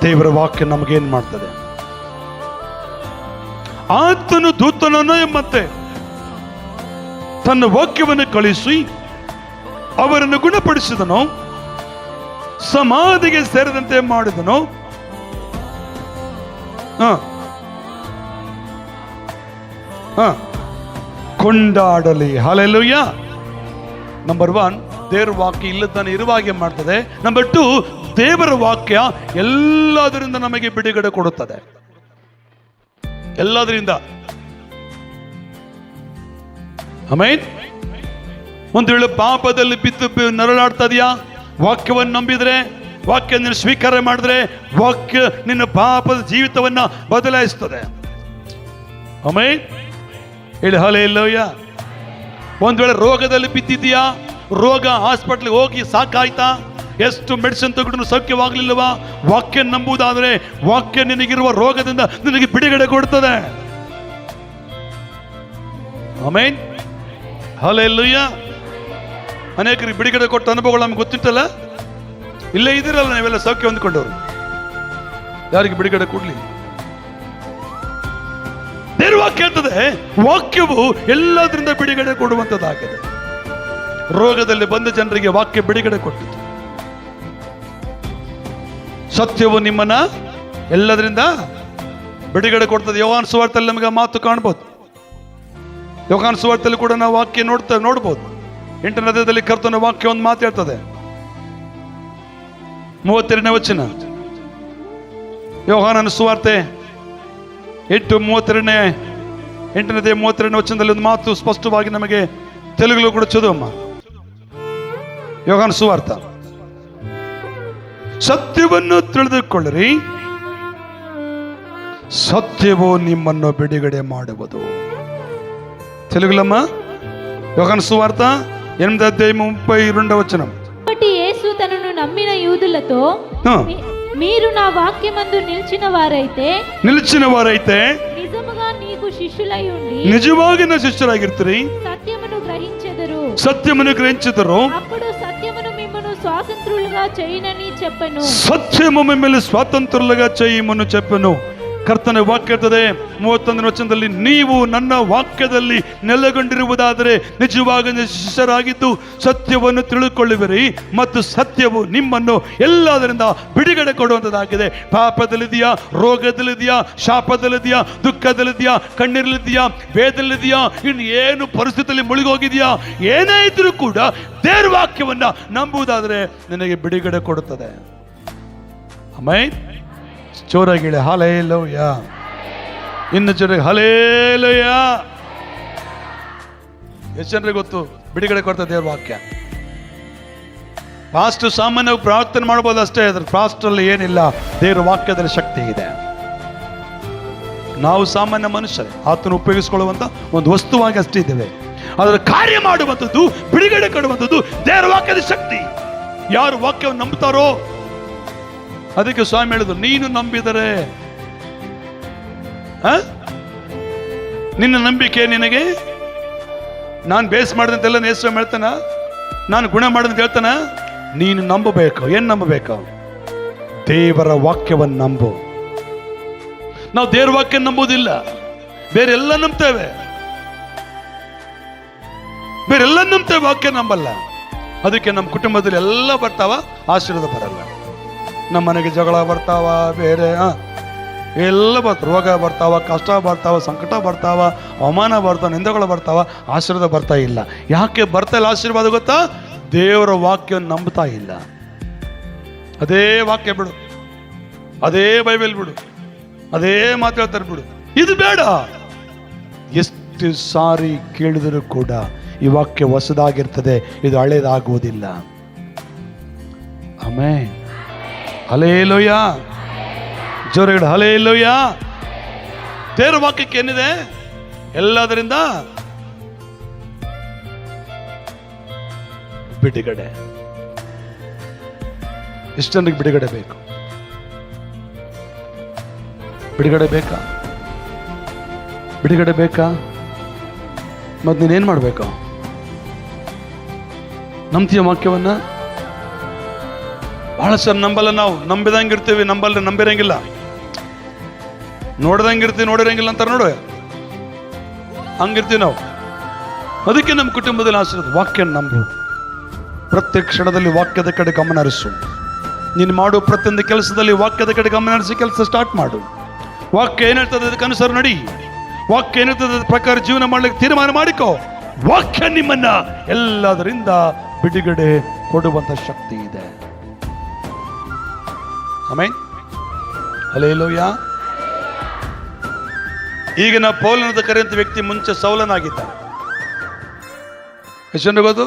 ದೇವರ ವಾಕ್ಯ ನಮಗೇನ್ ಮಾಡ್ತದೆ? ಆತನು ದೂತನನ್ನು ಎಂಬಂತೆ ತನ್ನ ವಾಕ್ಯವನ್ನು ಕಳಿಸಿ ಅವರನ್ನು ಗುಣಪಡಿಸಿದನು, ಸಮಾಧಿಗೆ ಸೇರದಂತೆ ಮಾಡಿದನು. ಕೊಂಡಾಡಲಿ. ಹಲ್ಲೆಲೂಯಾ. ನಂಬರ್ 1, ದೇವರ ವಾಕ್ಯ ಇಲ್ಲದನ್ನು ಇರುವಾಗೆ ಮಾಡ್ತದೆ. ನಂಬರ್ 2, ದೇವರ ವಾಕ್ಯ ಎಲ್ಲದರಿಂದ ನಮಗೆ ಬಿಡುಗಡೆ ಕೊಡುತ್ತದೆ. ಎಲ್ಲದರಿಂದ. ಆಮೆನ್. ಒಂದು ವೇಳೆ ಪಾಪದಲ್ಲಿ ಬಿದ್ದು ನರಳಾಡ್ತಾ ಇದೆಯಾ? ವಾಕ್ಯವನ್ನು ನಂಬಿದ್ರೆ, ವಾಕ್ಯ ನೀನು ಸ್ವೀಕಾರ ಮಾಡಿದ್ರೆ, ವಾಕ್ಯ ನಿನ್ನ ಪಾಪದ ಜೀವಿತವನ್ನ ಬದಲಾಯಿಸ್ತದೆ. ಆಮೆನ್. ಹೇಳಿ ಹಲ್ಲೆಲೂಯಾ. ಒಂದು ವೇಳೆ ರೋಗದಲ್ಲಿ ಬಿದ್ದಿದೆಯಾ? ರೋಗ, ಹಾಸ್ಪಿಟ್ಲಿಗೆ ಹೋಗಿ ಸಾಕಾಯ್ತಾ? ಎಷ್ಟು ಮೆಡಿಸಿನ್ ತಗೊಂಡ್ರು ಸೌಖ್ಯವಾಗಲಿಲ್ಲವಾ? ವಾಕ್ಯ ನಂಬುವುದಾದ್ರೆ ವಾಕ್ಯ ನಿನಗಿರುವ ರೋಗದಿಂದ ನಿನಗೆ ಬಿಡುಗಡೆ ಕೊಡ್ತದೆ. ಆಮೆನ್. ಹಲ್ಲೆಲೂಯಾ. ಅನೇಕರಿಗೆ ಬಿಡುಗಡೆ ಕೊಟ್ಟ ಅನುಭವಗಳು ನಮ್ಗೆ ಗೊತ್ತಿತ್ತಲ್ಲ. ಇಲ್ಲೇ ಇದ್ದೀರಲ್ಲ ನೀವೆಲ್ಲ ಸೌಖ್ಯ ಹೊಂದ್ಕೊಂಡವ್ರು. ಯಾರಿಗೆ ಬಿಡುಗಡೆ ಕೊಡ್ಲಿ? ದೇವರ ವಾಕ್ಯ ಹೇಳ್ತದೆ, ವಾಕ್ಯವು ಎಲ್ಲದರಿಂದ ಬಿಡುಗಡೆ ಕೊಡುವಂತದ್ದಾಗಿದೆ. ರೋಗದಲ್ಲಿ ಬಂದ ಜನರಿಗೆ ವಾಕ್ಯ ಬಿಡುಗಡೆ ಕೊಟ್ಟಿತು. ಸತ್ಯವು ನಿಮ್ಮನ್ನ ಎಲ್ಲದರಿಂದ ಬಿಡುಗಡೆ ಕೊಡ್ತದೆ. ಯೋಹಾನ ಸುವಾರ್ತೆಯಲ್ಲಿ ನಮಗೆ ಮಾತು ಕಾಣ್ಬೋದು. ಯೋಹಾನ ಸುವಾರ್ತೆಯಲ್ಲಿ ಕೂಡ ನಾವು ವಾಕ್ಯ ನೋಡ್ಬೋದು. 8ನೇ ಅಧ್ಯಾಯದಲ್ಲಿ ಕರ್ತನ ವಾಕ್ಯ ಒಂದು ಮಾತು ಹೇಳ್ತದೆ. 32ನೇ ವಚನ ಯೋಹಾನನ ಸುವಾರ್ತೆ ಎಂಟನೇ 32 ವಚನದಲ್ಲಿ ಒಂದು ಮಾತು ಸ್ಪಷ್ಟವಾಗಿ ನಮಗೆ ತೆಲುಗುలో ಕೂಡ ಚದುವಮ್ಮ. ಯೋಹಾನ ಸುವಾರ್ತ, ಸತ್ಯವನ್ನು ತಿಳಿದುಕೊಳ್ಳಿರಿ, సత్యము నిమ్మను బిడుగడే ಮಾಡುವುದು. తెలుగులమ్మా యోహాను సువార్త 8:32. కాబట్టి యేసు తనను నమ్మిన యూదులతో, మీరు నా వాక్యమందు నిలిచిన వారైతే నిజముగా నీకు శిష్యులై ఉండి నిజವಾಗಿ నా శిష్యురాಗಿರ್ತೀರಿ, సత్యమును గ్రహించెదరు, అప్పుడు సత్యమును మిమ్మను స్వాతంత్రులుగా చేయనని చెప్పెను. సత్యము మిమ్మల్ని స్వాతంత్రులుగా చేయమని చెప్పెను. ಕರ್ತನ ವಾಕ್ಯ ಇರ್ತದೆ 31ನೇ ವಚನದಲ್ಲಿ, ನೀವು ನನ್ನ ವಾಕ್ಯದಲ್ಲಿ ನೆಲೆಗೊಂಡಿರುವುದಾದರೆ ನಿಜವಾಗಿ ಶಿಷ್ಯರಾಗಿದ್ದು ಸತ್ಯವನ್ನು ತಿಳಿದುಕೊಳ್ಳುವಿರಿ ಮತ್ತು ಸತ್ಯವು ನಿಮ್ಮನ್ನು ಎಲ್ಲದರಿಂದ ಬಿಡುಗಡೆ ಕೊಡುವಂಥದ್ದಾಗಿದೆ. ಪಾಪದಲ್ಲಿದೆಯಾ, ರೋಗದಲ್ಲಿದೆಯಾ, ಶಾಪದಲ್ಲಿದೆಯಾ, ದುಃಖದಲ್ಲಿದೆಯಾ, ಕಣ್ಣೀರಲ್ಲಿದೆಯಾ, ವೇದಲ್ಲಿದೆಯಾ, ಇನ್ನು ಏನು ಪರಿಸ್ಥಿತಿಯಲ್ಲಿ ಮುಳುಗೋಗಿದೆಯಾ, ಏನೇ ಇದ್ರೂ ಕೂಡ ದೇವರ ವಾಕ್ಯವನ್ನ ನಂಬುವುದಾದರೆ ನಿನಗೆ ಬಿಡುಗಡೆ ಕೊಡುತ್ತದೆ. ಆಮೆನ್. ಜೋರಾಗಿ ಹೇಳಿ ಹಲ್ಲೆಲೂಯ. ಇನ್ನು ಜೋರಾಗಿ ಹಲ್ಲೆಲೂಯ. ಎಷ್ಟು ಜನರಿಗೆ ಗೊತ್ತು ಬಿಡುಗಡೆ ಕೊಡ್ತದೆ ದೇವರ ವಾಕ್ಯ? ಫಾಸ್ಟ್ ಸಾಮಾನ್ಯವಾಗಿ ಪ್ರಾರ್ಥನೆ ಮಾಡಬಹುದು ಅಷ್ಟೇ, ಅದ್ರ ಫಾಸ್ಟ್ ಅಲ್ಲಿ ಏನಿಲ್ಲ, ದೇವರ ವಾಕ್ಯದಲ್ಲಿ ಶಕ್ತಿ ಇದೆ. ನಾವು ಸಾಮಾನ್ಯ ಮನುಷ್ಯರೇ, ಆತನ ಉಪಯೋಗಿಸಿಕೊಳ್ಳುವಂತ ಒಂದು ವಸ್ತುವಾಗಿ ಅಷ್ಟೇ ಇದ್ದೇವೆ. ಅದರ ಕಾರ್ಯ ಮಾಡುವಂಥದ್ದು, ಬಿಡುಗಡೆ ಕೊಡುವಂಥದ್ದು ದೇವರ ವಾಕ್ಯದ ಶಕ್ತಿ. ಯಾರು ವಾಕ್ಯವನ್ನು ನಂಬುತ್ತಾರೋ, ಅದಕ್ಕೆ ಸ್ವಾಮಿ ಹೇಳಿದ್ರು, ನೀನು ನಂಬಿದರೆ ನಿನ್ನ ನಂಬಿಕೆ ನಿನಗೆ, ನಾನು ಬೇಸ್ ಮಾಡಿದಂತೆಲ್ಲ ನೇಸ್ವಾಮಿ ಹೇಳ್ತಾನ, ನಾನು ಗುಣ ಮಾಡಿದಂತ ಹೇಳ್ತಾನ, ನೀನು ನಂಬಬೇಕು. ಏನ್ ನಂಬಬೇಕು? ದೇವರ ವಾಕ್ಯವನ್ನು ನಂಬು. ನಾವು ದೇವರ ವಾಕ್ಯ ನಂಬುವುದಿಲ್ಲ, ಬೇರೆಲ್ಲ ನಂಬ್ತೇವೆ, ವಾಕ್ಯ ನಂಬಲ್ಲ. ಅದಕ್ಕೆ ನಮ್ಮ ಕುಟುಂಬದಲ್ಲಿ ಎಲ್ಲ ಬರ್ತಾವ, ಆಶೀರ್ವಾದ ಬರಲ್ಲ. ನಮ್ಮ ಮನೆಗೆ ಜಗಳ ಬರ್ತಾವ, ಬೇರೆ ಎಲ್ಲ ಬರ್ತಾವ, ರೋಗ ಬರ್ತಾವ, ಕಷ್ಟ ಬರ್ತಾವ, ಸಂಕಟ ಬರ್ತಾವ, ಅವಮಾನ ಬರ್ತಾವ, ನಿಂದೆಗಳು ಬರ್ತಾವ, ಆಶೀರ್ವಾದ ಬರ್ತಾ ಇಲ್ಲ. ಯಾಕೆ ಬರ್ತಾ ಇಲ್ಲ ಆಶೀರ್ವಾದ ಗೊತ್ತಾ? ದೇವರ ವಾಕ್ಯ ನಂಬ್ತಾ ಇಲ್ಲ. ಅದೇ ವಾಕ್ಯ ಬಿಡು, ಅದೇ ಬೈಬಲ್ ಬಿಡು, ಅದೇ ಮಾತಾಡ್ತಾರೆ ಬಿಡು, ಇದು ಬೇಡ. ಎಷ್ಟು ಸಾರಿ ಕೇಳಿದರೂ ಕೂಡ ಈ ವಾಕ್ಯ ಹೊಸದಾಗಿರ್ತದೆ, ಇದು ಹಳೇದಾಗುವುದಿಲ್ಲ. ಆಮೆನ್. ಹಲ್ಲೆಲೂಯ. ಜೋರಾಗಿ ಹಲ್ಲೆಲೂಯ. ದೇವರ ವಾಕ್ಯಕ್ಕೆ ಏನಿದೆ? ಎಲ್ಲದರಿಂದ ಬಿಡುಗಡೆ. ಎಷ್ಟು ಜನರಿಗೆ ಬಿಡುಗಡೆ ಬೇಕು? ಬಿಡುಗಡೆ ಬೇಕಾ? ಬಿಡುಗಡೆ ಬೇಕಾ? ಮತ್ತೆ ನೀನೇನ್ ಮಾಡ್ಬೇಕು? ನಂಬ್ತೀಯ ವಾಕ್ಯವನ್ನ? ಬಹಳ ಸರ್ ನಂಬಲ್ಲ. ನಾವು ನಂಬಿದಂಗಿರ್ತೀವಿ, ನಂಬಿರಂಗಿಲ್ಲ. ನೋಡ್ದಂಗಿರ್ತೀವಿ, ನೋಡಿರಂಗಿಲ್ಲ ಅಂತಾರೆ ನೋಡು, ಹಂಗಿರ್ತೀವಿ ನಾವು. ಅದಕ್ಕೆ ನಮ್ಮ ಕುಟುಂಬದಲ್ಲಿ ಆಶೀರ್ವಾದ. ವಾಕ್ಯ ನಂಬು, ಪ್ರತಿ ಕ್ಷಣದಲ್ಲಿ ವಾಕ್ಯದ ಕಡೆ ಗಮನ ಹರಿಸು. ನೀನು ಮಾಡು ಪ್ರತಿಯೊಂದು ಕೆಲಸದಲ್ಲಿ ವಾಕ್ಯದ ಕಡೆ ಗಮನ ಹರಿಸಿ ಕೆಲಸ ಸ್ಟಾರ್ಟ್ ಮಾಡು. ವಾಕ್ಯ ಏನ್ ಹೇಳ್ತದೆ ಅದಕ್ಕೆ ಅನುಸಾರ ನಡಿ. ವಾಕ್ಯ ಏನ್ ಹೇಳ್ತದೆ ಅದ್ರ ಪ್ರಕಾರ ಜೀವನ ಮಾಡ್ಲಿಕ್ಕೆ ತೀರ್ಮಾನ ಮಾಡಿಕೋ. ವಾಕ್ಯ ನಿಮ್ಮನ್ನ ಎಲ್ಲದರಿಂದ ಬಿಡುಗಡೆ ಕೊಡುವಂತ ಶಕ್ತಿ ಇದೆ. ಆಮೆನ್. ಹಲ್ಲೆಲೂಯ. ಈಗಿನ ಪೌಲನದ ಕರೆಯಂತ ವ್ಯಕ್ತಿ ಮುಂಚೆ ಸೌಲನಾಗಿದ್ದ. ಎಷ್ಟು ಜನ ಗೊತ್ತು?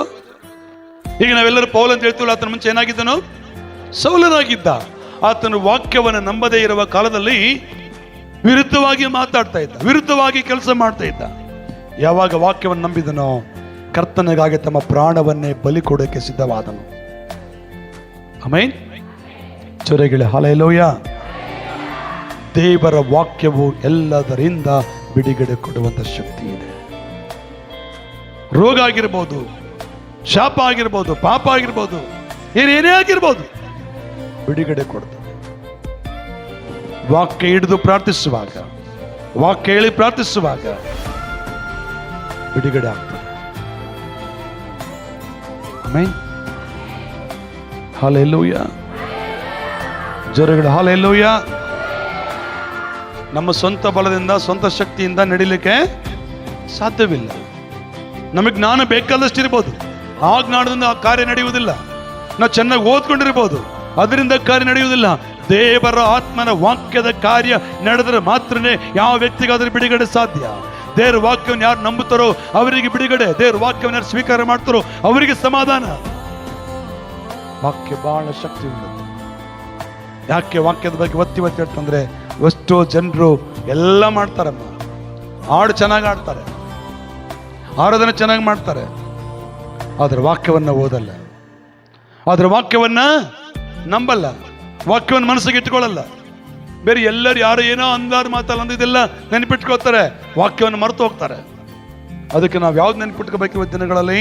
ಈಗ ನಾವೆಲ್ಲರೂ ಪೌಲ್ ಅಂತ ಹೇಳ್ತೀವಲ್ಲ, ಆತನ ಮುಂಚೆ ಏನಾಗಿದ್ದನು? ಸೌಲನಾಗಿದ್ದ. ಆತನು ವಾಕ್ಯವನ್ನು ನಂಬದೇ ಇರುವ ಕಾಲದಲ್ಲಿ ವಿರುದ್ಧವಾಗಿ ಮಾತಾಡ್ತಾ ಇದ್ದ, ವಿರುದ್ಧವಾಗಿ ಕೆಲಸ ಮಾಡ್ತಾ ಇದ್ದ. ಯಾವಾಗ ವಾಕ್ಯವನ್ನು ನಂಬಿದನೋ ಕರ್ತನಿಗಾಗಿ ತಮ್ಮ ಪ್ರಾಣವನ್ನೇ ಬಲಿ ಕೊಡೋಕೆ ಸಿದ್ಧವಾದನು. ಆಮೆನ್. ಜೋರಾಗಿ ಹಲ್ಲೆಲೂಯ. ದೇವರ ವಾಕ್ಯವು ಎಲ್ಲದರಿಂದ ಬಿಡುಗಡೆ ಕೊಡುವಂತ ಶಕ್ತಿ ಇದೆ. ರೋಗ ಆಗಿರ್ಬೋದು, ಶಾಪ ಆಗಿರ್ಬೋದು, ಪಾಪ ಆಗಿರ್ಬೋದು, ಏನೇ ಆಗಿರ್ಬೋದು, ಬಿಡುಗಡೆ ಕೊಡ್ತದೆ. ವಾಕ್ಯ ಹಿಡಿದು ಪ್ರಾರ್ಥಿಸುವಾಗ, ವಾಕ್ಯ ಹೇಳಿ ಪ್ರಾರ್ಥಿಸುವಾಗ ಬಿಡುಗಡೆ ಆಗ್ತದೆ. ಆಮೆನ್. ಹಲ್ಲೆಲೂಯ. ಜೋರಾಗಿ ಹಲ್ಲೆಲೂಯ. ನಮ್ಮ ಸ್ವಂತ ಬಲದಿಂದ, ಸ್ವಂತ ಶಕ್ತಿಯಿಂದ ನಡೀಲಿಕ್ಕೆ ಸಾಧ್ಯವಿಲ್ಲ. ನಮಗೆ ಜ್ಞಾನ ಬೇಕಾದಷ್ಟು ಇರ್ಬೋದು, ಆ ಜ್ಞಾನದಿಂದ ಆ ಕಾರ್ಯ ನಡೆಯುವುದಿಲ್ಲ. ನಾವು ಚೆನ್ನಾಗಿ ಓದ್ಕೊಂಡಿರ್ಬೋದು, ಅದರಿಂದ ಕಾರ್ಯ ನಡೆಯುವುದಿಲ್ಲ. ದೇವರ ಆತ್ಮನ ವಾಕ್ಯದ ಕಾರ್ಯ ನಡೆದರೆ ಮಾತ್ರನೇ ಯಾವ ವ್ಯಕ್ತಿಗಾದ್ರೂ ಬಿಡುಗಡೆ ಸಾಧ್ಯ. ದೇವರ ವಾಕ್ಯವನ್ನು ಯಾರು ನಂಬುತ್ತಾರೋ ಅವರಿಗೆ ಬಿಡುಗಡೆ, ದೇವರ ವಾಕ್ಯವನ್ನು ಯಾರು ಸ್ವೀಕಾರ ಮಾಡ್ತಾರೋ ಅವರಿಗೆ ಸಮಾಧಾನ. ವಾಕ್ಯ ಬಹಳ ಶಕ್ತಿ ಉಳ್ಳದು. ಯಾಕೆ ವಾಕ್ಯದ ಬಗ್ಗೆ ಒತ್ತಿ ಹೇಳ್ತಂದ್ರೆ, ಎಷ್ಟೋ ಜನರು ಎಲ್ಲ ಮಾಡ್ತಾರಮ್ಮ, ಹಾಡು ಚೆನ್ನಾಗಿ ಆಡ್ತಾರೆ, ಆರಾಧನೆ ಚೆನ್ನಾಗಿ ಮಾಡ್ತಾರೆ, ಆದ್ರೆ ವಾಕ್ಯವನ್ನ ಓದಲ್ಲ, ಆದ್ರೆ ವಾಕ್ಯವನ್ನ ನಂಬಲ್ಲ, ವಾಕ್ಯವನ್ನು ಮನಸ್ಸಿಗೆ ಇಟ್ಕೊಳ್ಳಲ್ಲ. ಬೇರೆ ಎಲ್ಲರೂ ಯಾರು ಏನೋ ಅಂದಾರು ಮಾತಲ್ಲ ಅಂದಿದ್ದೆಲ್ಲ ನೆನಪಿಟ್ಕೊಳ್ತಾರೆ, ವಾಕ್ಯವನ್ನು ಮರೆತು ಹೋಗ್ತಾರೆ. ಅದಕ್ಕೆ ನಾವು ಯಾವ್ದು ನೆನಪಿಟ್ಕೋಬೇಕು ಇವತ್ತು ದಿನಗಳಲ್ಲಿ?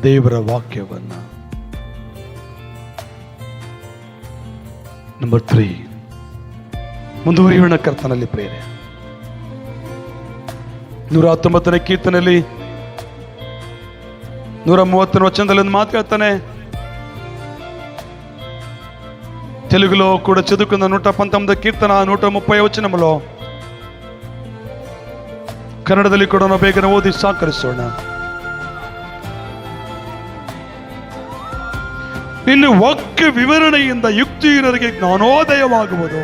ದೇವರ ವಾಕ್ಯವನ್ನ. ನಂಬರ್ 3, ಮುಂದುವರಿಯೋಣ ಕರ್ತನಲ್ಲಿ ಪ್ರೇರೆ. 119ನೇ ಕೀರ್ತನೆಯಲ್ಲಿ 130ನೇ ವಚನದಲ್ಲಿ ಒಂದು ಮಾತು ಹೇಳ್ತಾನೆ. తెలుగులో కూడా చదువుకున్న 119 కీర్తన 130 వచనములో, ಕನ್ನಡದಲ್ಲಿ ಕೂಡ ನಾವು ಬೇಗನೆ ಓದಿ ಸಹಕರಿಸೋಣ. ಇನ್ನು ವಾಕ್ಯ ವಿವರಣೆಯಿಂದ ಯುಕ್ತಿಹೀನರಿಗೆ ಜ್ಞಾನೋದಯವಾಗುವುದು.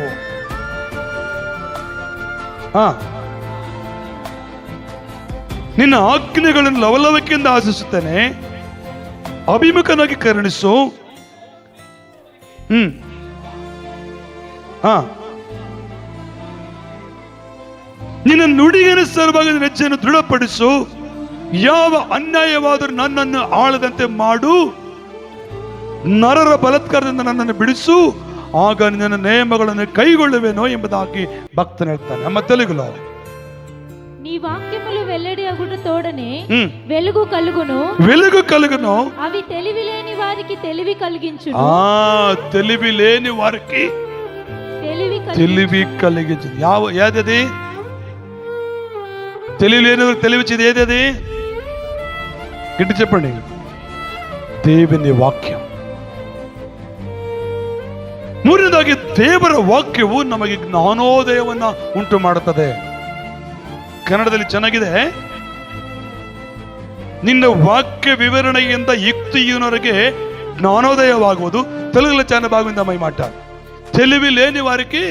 ನಿನ್ನ ಆಜ್ಞೆಗಳನ್ನು ಲವಲವಿಕೆಯಿಂದ ಆಶಿಸುತ್ತೇನೆ, ಅಭಿಮುಖನಾಗಿ ಕರುಣಿಸು. ನಿನ್ನ ನುಡಿಗನುಸಾರವಾಗಿ ಹೆಜ್ಜೆಯನ್ನು ದೃಢಪಡಿಸು. ಯಾವ ಅನ್ಯಾಯವಾದರೂ ನನ್ನನ್ನು ಆಳದಂತೆ ಮಾಡು. ನರರ ಬಲಾತ್ಕಾರದಿಂದ ನನ್ನನ್ನು ಬಿಡಿಸು, ಆಗ ನಿನ್ನ ನೇಮಗಳನ್ನು ಕೈಗೊಳ್ಳುವೇನೋ ಎಂಬುದಾಗಿ ಭಕ್ತನು ಹೇಳ್ತಾನೆ. ನಮ್ಮ తెలుగులో, నీ వాక్యములు వెల్లడి అగుట తోడనే వెలుగు కలుగును, వెలుగు కలుగును, అవి తెలివి లేని వారికి తెలివి కలిగించును. తెలివి లేని వారికి తెలివి కలిగించును. ఏదది? తెలివి లేని వారికి తెలివిచ్చేది ఏదది? గిట్టి చెప్పండి. దేవుని ವಾಕ್ಯ. ಮೂರನೇದಾಗಿ ದೇವರ ವಾಕ್ಯವು ನಮಗೆ ಜ್ಞಾನೋದಯವನ್ನ ಉಂಟು ಮಾಡುತ್ತದೆ. ಕನ್ನಡದಲ್ಲಿ ಚೆನ್ನಾಗಿದೆ, ನಿನ್ನ ವಾಕ್ಯ ವಿವರಣೆಯಿಂದ ಯುಕ್ತಿಹೀನರಿಗೆ ಜ್ಞಾನೋದಯವಾಗುವುದು. తెలుగులో చాలా బాగుంది అమ్మాయి మాట. తెలివి లేని వారికి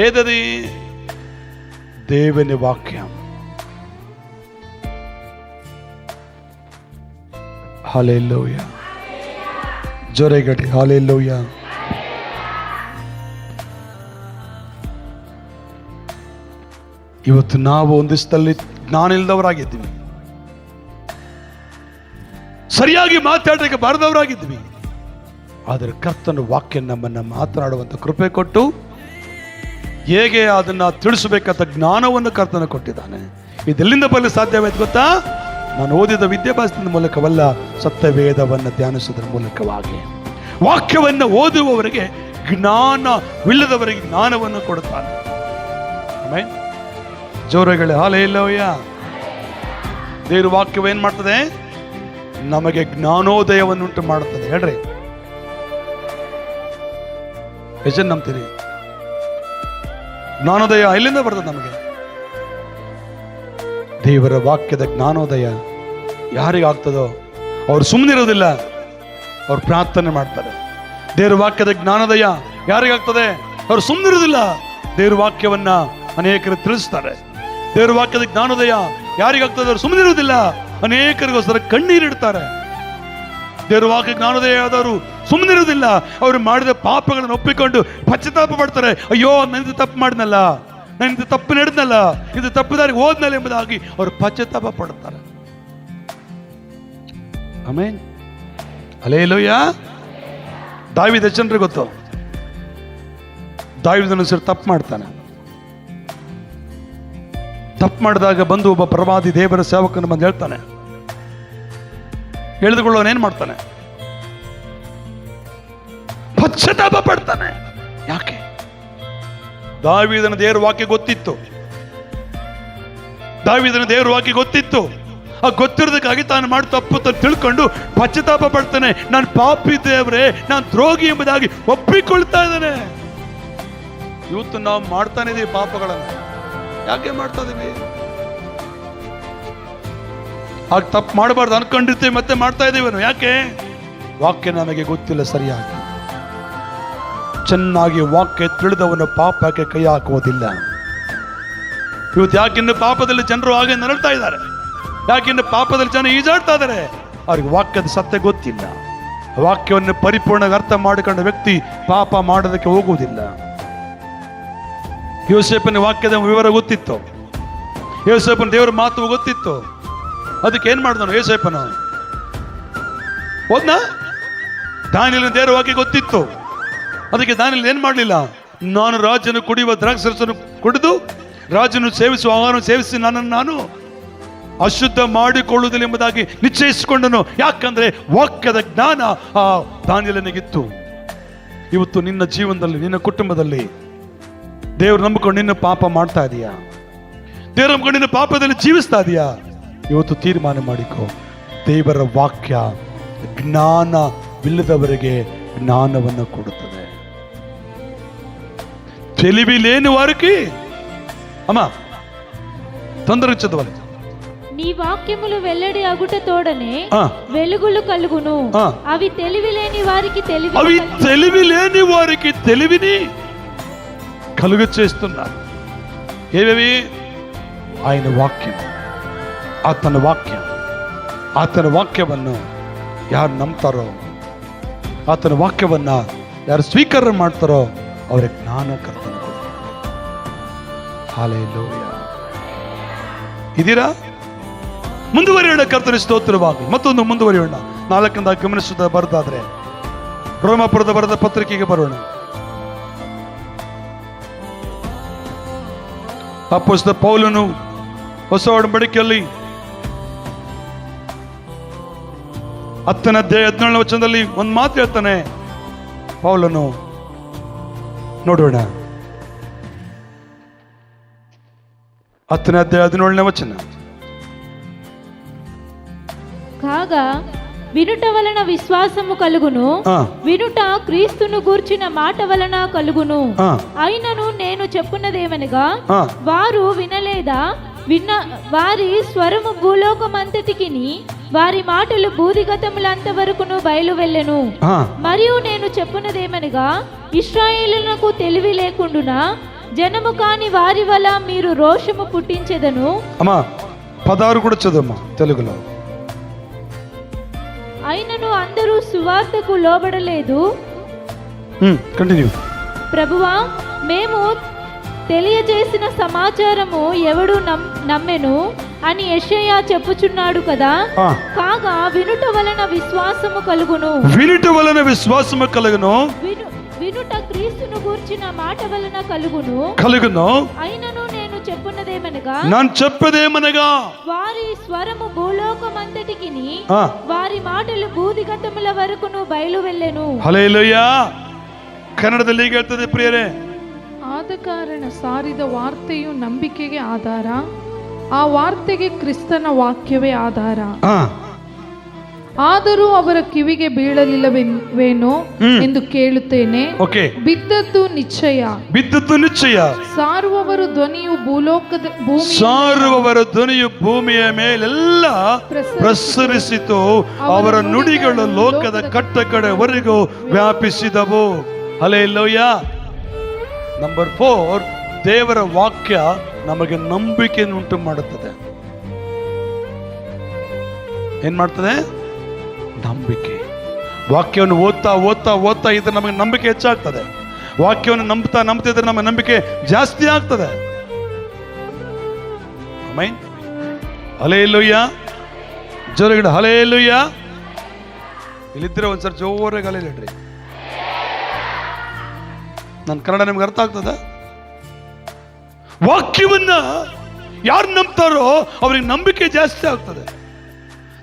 ఏదది? దేవుని వాక్యం. హల్లెలూయా. ಜೋರಾಗಿ ಹಲ್ಲೆಲೂಯಾ. ಇವತ್ತು ನಾವು ಒಂದಿಷ್ಟಲ್ಲಿ ಜ್ಞಾನ ಇಲ್ಲದವರಾಗಿದ್ವಿ, ಸರಿಯಾಗಿ ಮಾತಾಡಲಿಕ್ಕೆ ಬಾರದವರಾಗಿದ್ವಿ. ಆದರೆ ಕರ್ತನ ವಾಕ್ಯ ನಮ್ಮನ್ನು ಮಾತನಾಡುವಂತ ಕೃಪೆ ಕೊಟ್ಟು ಹೇಗೆ ಅದನ್ನ ತಿಳಿಸಬೇಕಂತ ಜ್ಞಾನವನ್ನು ಕರ್ತನ ಕೊಟ್ಟಿದ್ದಾನೆ. ಇದೆಲ್ಲಿಂದ ಬರಲು ಸಾಧ್ಯವಾಯ್ತು ಗೊತ್ತಾ? ನಾನು ಓದಿದ ವಿದ್ಯಾಭ್ಯಾಸದ ಮೂಲಕವಲ್ಲ, ಸತ್ಯವೇದವನ್ನು ಧ್ಯಾನಿಸುವುದರ ಮೂಲಕವಾಗಿ. ವಾಕ್ಯವನ್ನು ಓದುವವರಿಗೆ ಜ್ಞಾನವಿಲ್ಲದವರಿಗೆ ಜ್ಞಾನವನ್ನು ಕೊಡುತ್ತಾನೆ. ಆಮೆನ್. ಜೋರಗಳೇ ಹಲ್ಲೆಲೂಯಾ. ದೇವರ ವಾಕ್ಯವು ಏನ್ ಮಾಡ್ತದೆ? ನಮಗೆ ಜ್ಞಾನೋದಯವನ್ನುಂಟು ಮಾಡುತ್ತದೆ. ಹೇಳ್ರಿ, ಎಷ್ಟು ನಂಬ್ತೀರಿ? ಜ್ಞಾನೋದಯ ಎಲ್ಲಿಂದ ಬರ್ತದೆ ನಮಗೆ? ದೇವರ ವಾಕ್ಯದ ಜ್ಞಾನೋದಯ ಯಾರಿಗಾಗ್ತದೋ ಅವ್ರು ಸುಮ್ಮನಿರೋದಿಲ್ಲ, ಅವ್ರು ಪ್ರಾರ್ಥನೆ ಮಾಡ್ತಾರೆ. ದೇವರ ವಾಕ್ಯದ ಜ್ಞಾನೋದಯ ಯಾರಿಗಾಗ್ತದೆ? ಅವ್ರು ಸುಮ್ಮನಿರೋದಿಲ್ಲ, ದೇವರ ವಾಕ್ಯವನ್ನ ಅನೇಕರು ತಿಳಿಸ್ತಾರೆ. ದೇವರ ವಾಕ್ಯದ ಜ್ಞಾನೋದಯ ಯಾರಿಗಾಗ್ತದೆ? ಅವ್ರು ಸುಮ್ಮನಿರೋದಿಲ್ಲ, ಅನೇಕರಿಗೋಸ್ಕರ ಕಣ್ಣೀರಿಡ್ತಾರೆ. ದೇವರ ವಾಕ್ಯ ಜ್ಞಾನೋದಯ ಆದವರು ಸುಮ್ಮನಿರೋದಿಲ್ಲ, ಅವರು ಮಾಡಿದ ಪಾಪಗಳನ್ನು ಒಪ್ಪಿಕೊಂಡು ಪಶ್ಚಾತ್ತಾಪ ಪಡ್ತಾರೆ. ಅಯ್ಯೋ, ನಾನು ತಪ್ಪು ಮಾಡಿದ್ನಲ್ಲ, ನಾನು ತಪ್ಪು ನಡೆದ್ನಲ್ಲ, ಇದು ತಪ್ಪುದಾರಿಗೆ ಹೋದ್ನಲ್ಲ ಎಂಬುದಾಗಿ ಅವರು ಪಶ್ಚಾತ್ತಾಪ ಪಡುತ್ತಾರೆ. ಆಮೆನ್. ಹಲ್ಲೆಲೂಯಾ. ದಾವೀದ ಜನರಿಗೆ ಗೊತ್ತು, ದಾವೀದನು ಸರಿ ತಪ್ಪು ಮಾಡ್ತಾನೆ. ತಪ್ಪು ಮಾಡಿದಾಗ ಬಂದು ಒಬ್ಬ ಪ್ರವಾದಿ ದೇವರ ಸೇವಕನು ಬಂದು ಹೇಳ್ತಾನೆ. ಹೇಳಿದುಕೊಳ್ಳೋನೇನ್ ಮಾಡ್ತಾನೆ? ಪಶ್ಚಾತ್ತಾಪ ಪಡ್ತಾನೆ. ಯಾಕೆ? ದಾವೀದನ ದೇವರ ವಾಕ್ಯ ಗೊತ್ತಿತ್ತು. ದಾವೀದನ ದೇವರ ವಾಕ್ಯ ಗೊತ್ತಿತ್ತು. ಆ ಗೊತ್ತಿರೋದಕ್ಕಾಗಿ ತಾನು ಮಾಡಿ ತಪ್ಪು ತಿಳ್ಕೊಂಡು ಪಶ್ಚಾತ್ತಾಪ ಪಡ್ತಾನೆ. ನಾನು ಪಾಪಿ ದೇವರೇ, ನಾನು ದ್ರೋಗಿ ಎಂಬುದಾಗಿ ಒಪ್ಪಿಕೊಳ್ತಾ ಇದ್ದಾನೆ. ಇವತ್ತು ನಾವು ಮಾಡ್ತಾನೆ ಇದೀವಿ ಪಾಪಗಳನ್ನು. ಯಾಕೆ ಮಾಡ್ತಾ ಇದೀವಿ? ಆಗ ತಪ್ಪು ಮಾಡಬಾರ್ದು ಅನ್ಕೊಂಡಿರ್ತೀವಿ, ಮತ್ತೆ ಮಾಡ್ತಾ ಇದೀವಿ. ಯಾಕೆ? ವಾಕ್ಯ ನಮಗೆ ಗೊತ್ತಿಲ್ಲ ಸರಿಯಾಗಿ. ಚೆನ್ನಾಗಿ ವಾಕ್ಯ ತಿಳಿದವನು ಪಾಪಕ್ಕೆ ಕೈ ಹಾಕುವುದಿಲ್ಲ. ಇವತ್ತು ಯಾಕಿನ್ನು ಪಾಪದಲ್ಲಿ ಜನರು ಹಾಗೆ ನರಳ್ತಾ ಇದ್ದಾರೆ, ಯಾಕಿನ್ನು ಪಾಪದಲ್ಲಿ ಜನ ಈಜಾಡ್ತಾ ಇದ್ದಾರೆ? ಅವ್ರಿಗೆ ವಾಕ್ಯದ ಸತ್ಯ ಗೊತ್ತಿಲ್ಲ. ವಾಕ್ಯವನ್ನು ಪರಿಪೂರ್ಣ ಅರ್ಥ ಮಾಡಿಕೊಂಡ ವ್ಯಕ್ತಿ ಪಾಪ ಮಾಡೋದಕ್ಕೆ ಹೋಗುವುದಿಲ್ಲ. ಯೋಸೇಫನ ವಾಕ್ಯದ ವಿವರ ಗೊತ್ತಿತ್ತು, ಯೋಸೇಫನ ದೇವರ ಮಾತು ಗೊತ್ತಿತ್ತು. ಅದಕ್ಕೆ ಏನ್ ಮಾಡಿದನು ಯೋಸೇಫನು? ಹೋದ್ನ? ದಾನಿಯೇಲನ ದೇವರ ವಾಕ್ಯ ಗೊತ್ತಿತ್ತು. ಅದಕ್ಕೆ ದಾನಿಯೇಲ ಏನ್ ಮಾಡಲಿಲ್ಲ? ನಾನು ರಾಜನು ಕುಡಿಯುವ ದ್ರಾಕ್ಷರಸನ್ನು ಕುಡಿದು ರಾಜನು ಸೇವಿಸುವ ಆಹಾರ ಸೇವಿಸಿ ನನ್ನನ್ನು ನಾನು ಅಶುದ್ಧ ಮಾಡಿಕೊಳ್ಳುವುದಿಲ್ಲ ಎಂಬುದಾಗಿ ನಿಶ್ಚಯಿಸಿಕೊಂಡನು. ಯಾಕಂದ್ರೆ ವಾಕ್ಯದ ಜ್ಞಾನ ಆ ದಾನಿಯೇಲನಿಗಿತ್ತು. ಇವತ್ತು ನಿನ್ನ ಜೀವನದಲ್ಲಿ, ನಿನ್ನ ಕುಟುಂಬದಲ್ಲಿ ದೇವರು ನಂಬಿಕೊಂಡು ನಿನ್ನ ಪಾಪ ಮಾಡ್ತಾ ಇದೀಯಾ? ದೇವರು ನಂಬಿಕೊಂಡು ನಿನ್ನ ಪಾಪದಲ್ಲಿ ಜೀವಿಸ್ತಾ ಇದೀಯಾ? ಇವತ್ತು ತೀರ್ಮಾನ ಮಾಡಿಕೊ. ದೇವರ ವಾಕ್ಯ ಜ್ಞಾನವಿಲ್ಲದವರಿಗೆ ಜ್ಞಾನವನ್ನು ಕೊಡುತ್ತದೆ. తెలివిలేని వారికి అమ్మా తొందరగా చదవాలి. నీ వాక్యములు వెల్లడి అగుట తోడనే వెలుగులు కలుగును. అవి తెలివిలేని వారికి తెలివిని కలుగ చేస్తున్నారు. ఏవేవి? ఆయన వాక్యం, ಆತನ ವಾಕ್ಯವನ್ನು ಯಾರು ನಂಬ್ತಾರೋ, ಆತನ ವಾಕ್ಯವನ್ನ ಯಾರು ಸ್ವೀಕಾರ ಮಾಡ್ತಾರೋ ಅವರಿಗೆ ಜ್ಞಾನ ಕರ್ತನ ಕೊಡ್ತಾನೆ. ಹಲ್ಲೆಲೂಯಾ. ಇದೀರಾ? ಮುಂದುವರಿಯೋಣ. ಕರ್ತನ ಸ್ತೋತ್ರವಾಗಿ ಮತ್ತೊಂದು ಮುಂದುವರಿಯೋಣ. 4 ಗಮನಿಸುತ್ತಾ ಬರೆದಾದ್ರೆ ರೋಮಾಪುರದ ಬರೆದ ಪತ್ರಿಕೆಗೆ ಬರೋಣ. ಅಪೊಸ್ತಲ ಪೌಲನು ಹೊಸ ಒಡಂಬಡಿಕೆಯಲ್ಲಿ 10ನೇ ಅಧ್ಯಾಯ 17ನೇ ವಚನದಲ್ಲಿ ಒಂದು ಮಾತು ಹೇಳ್ತಾನೆ ಪೌಲನು. ನೋಡೋಣ. 10ನೇ ಅಧ್ಯಾಯ 17ನೇ ವಚನ. కాగా వినుట వలన విశ్వాసము కలుగును, వినుట క్రీస్తును గూర్చిన మాట వలన కలుగును. అయినను నేను చెప్పున్నదేమనగా, వారు వినలేదా? వారి స్వరము భూలోకమంతటికిని, వారి మాటలు భూదిగతములంత వరకును బయలు వెళ్ళెను. మరియు నేను చెప్పున్నదేమనగా, ఇశ్రాయేలునకు తెలివి లేకుండునా జనము కాని వారి వల్ల మీరు రోషము పుట్టించెదను. అమ్మా 16 కూడా చదువమ్మా తెలుగులో. అయినను అందరూ సువార్తకు లోబడలేదు. కంటిన్యూ. ప్రభువా, మేము తెలియజేసిన సమాచారము ఎవడు నమ్మెను అని యెషయా చెప్పుచున్నాడు కదా. కాగా వినుట వలన విశ్వాసము కలుగును, వినుట క్రీస్తును గూర్చిన మాట వలన కలుగును. అయినను నేను చెప్పున్నదేమనగా, వారి స్వరము భూలోకమంతటికిని, వారి మాటలు భూదిగతముల వరకును బయలు వెళ్ళెను. ಹಲ್ಲೆಲೂಯಾ. ಕನ್ನಡದಲ್ಲಿ ಹೀಗೆ ಹೇಳ್ತದೆ ಪ್ರಿಯರೇ, ಆದ ಕಾರಣ ಸಾರಿದ ವಾರ್ತೆಯು ನಂಬಿಕೆಗೆ ಆಧಾರ, ಆ ವಾರ್ತೆಗೆ ಕ್ರಿಸ್ತನ ವಾಕ್ಯವೇ ಆಧಾರ. ಆದರೂ ಅವರ ಕಿವಿಗೆ ಬೀಳಲಿಲ್ಲವೇನೋ ಎಂದು ಕೇಳುತ್ತೇನೆ. ಬಿದ್ದದ್ದು ನಿಶ್ಚಯ, ಸಾರುವವರ ಧ್ವನಿಯು ಭೂಮಿಯ ಮೇಲೆಲ್ಲ ಪ್ರಸರಿಸಿತು. ಅವರ ನುಡಿಗಳು ಲೋಕದ ಕಟ್ಟ ಕಡೆವರೆಗೂ ವ್ಯಾಪಿಸಿದವು. ಹಲ್ಲೆಲೂಯಾ. ನಂಬರ್ 4, ದೇವರ ವಾಕ್ಯ ನಮಗೆ ನಂಬಿಕೆಯನ್ನು ಉಂಟು ಮಾಡುತ್ತದೆ. ಏನ್ ಮಾಡ್ತದೆ? ನಂಬಿಕೆ. ವಾಕ್ಯವನ್ನು ಓದ್ತಾ ಇದ್ರೆ ನಮಗೆ ನಂಬಿಕೆ ಹೆಚ್ಚಾಗ್ತದೆ. ವಾಕ್ಯವನ್ನು ನಂಬ್ತಾ ಇದ್ರೆ ನಮ್ಮ ನಂಬಿಕೆ ಜಾಸ್ತಿ ಆಗ್ತದೆ. ಆಮೆನ್. ಹಲ್ಲೆಲೂಯಾ. ಜೋರಾಗಿ ಹಲ್ಲೆಲೂಯಾ. ಇಲ್ಲಿದ್ರೆ ಒಂದ್ಸರಿ ಜೋರಾಗಿ ಹಲ್ಲೆಲೂಯಾ. ನನ್ನ ಕನ್ನಡ ನಿಮ್ಗೆ ಅರ್ಥ ಆಗ್ತದ? ವಾಕ್ಯವನ್ನ ಯಾರು ನಂಬ್ತಾರೋ ಅವ್ರಿಗೆ ನಂಬಿಕೆ ಜಾಸ್ತಿ ಆಗ್ತದೆ.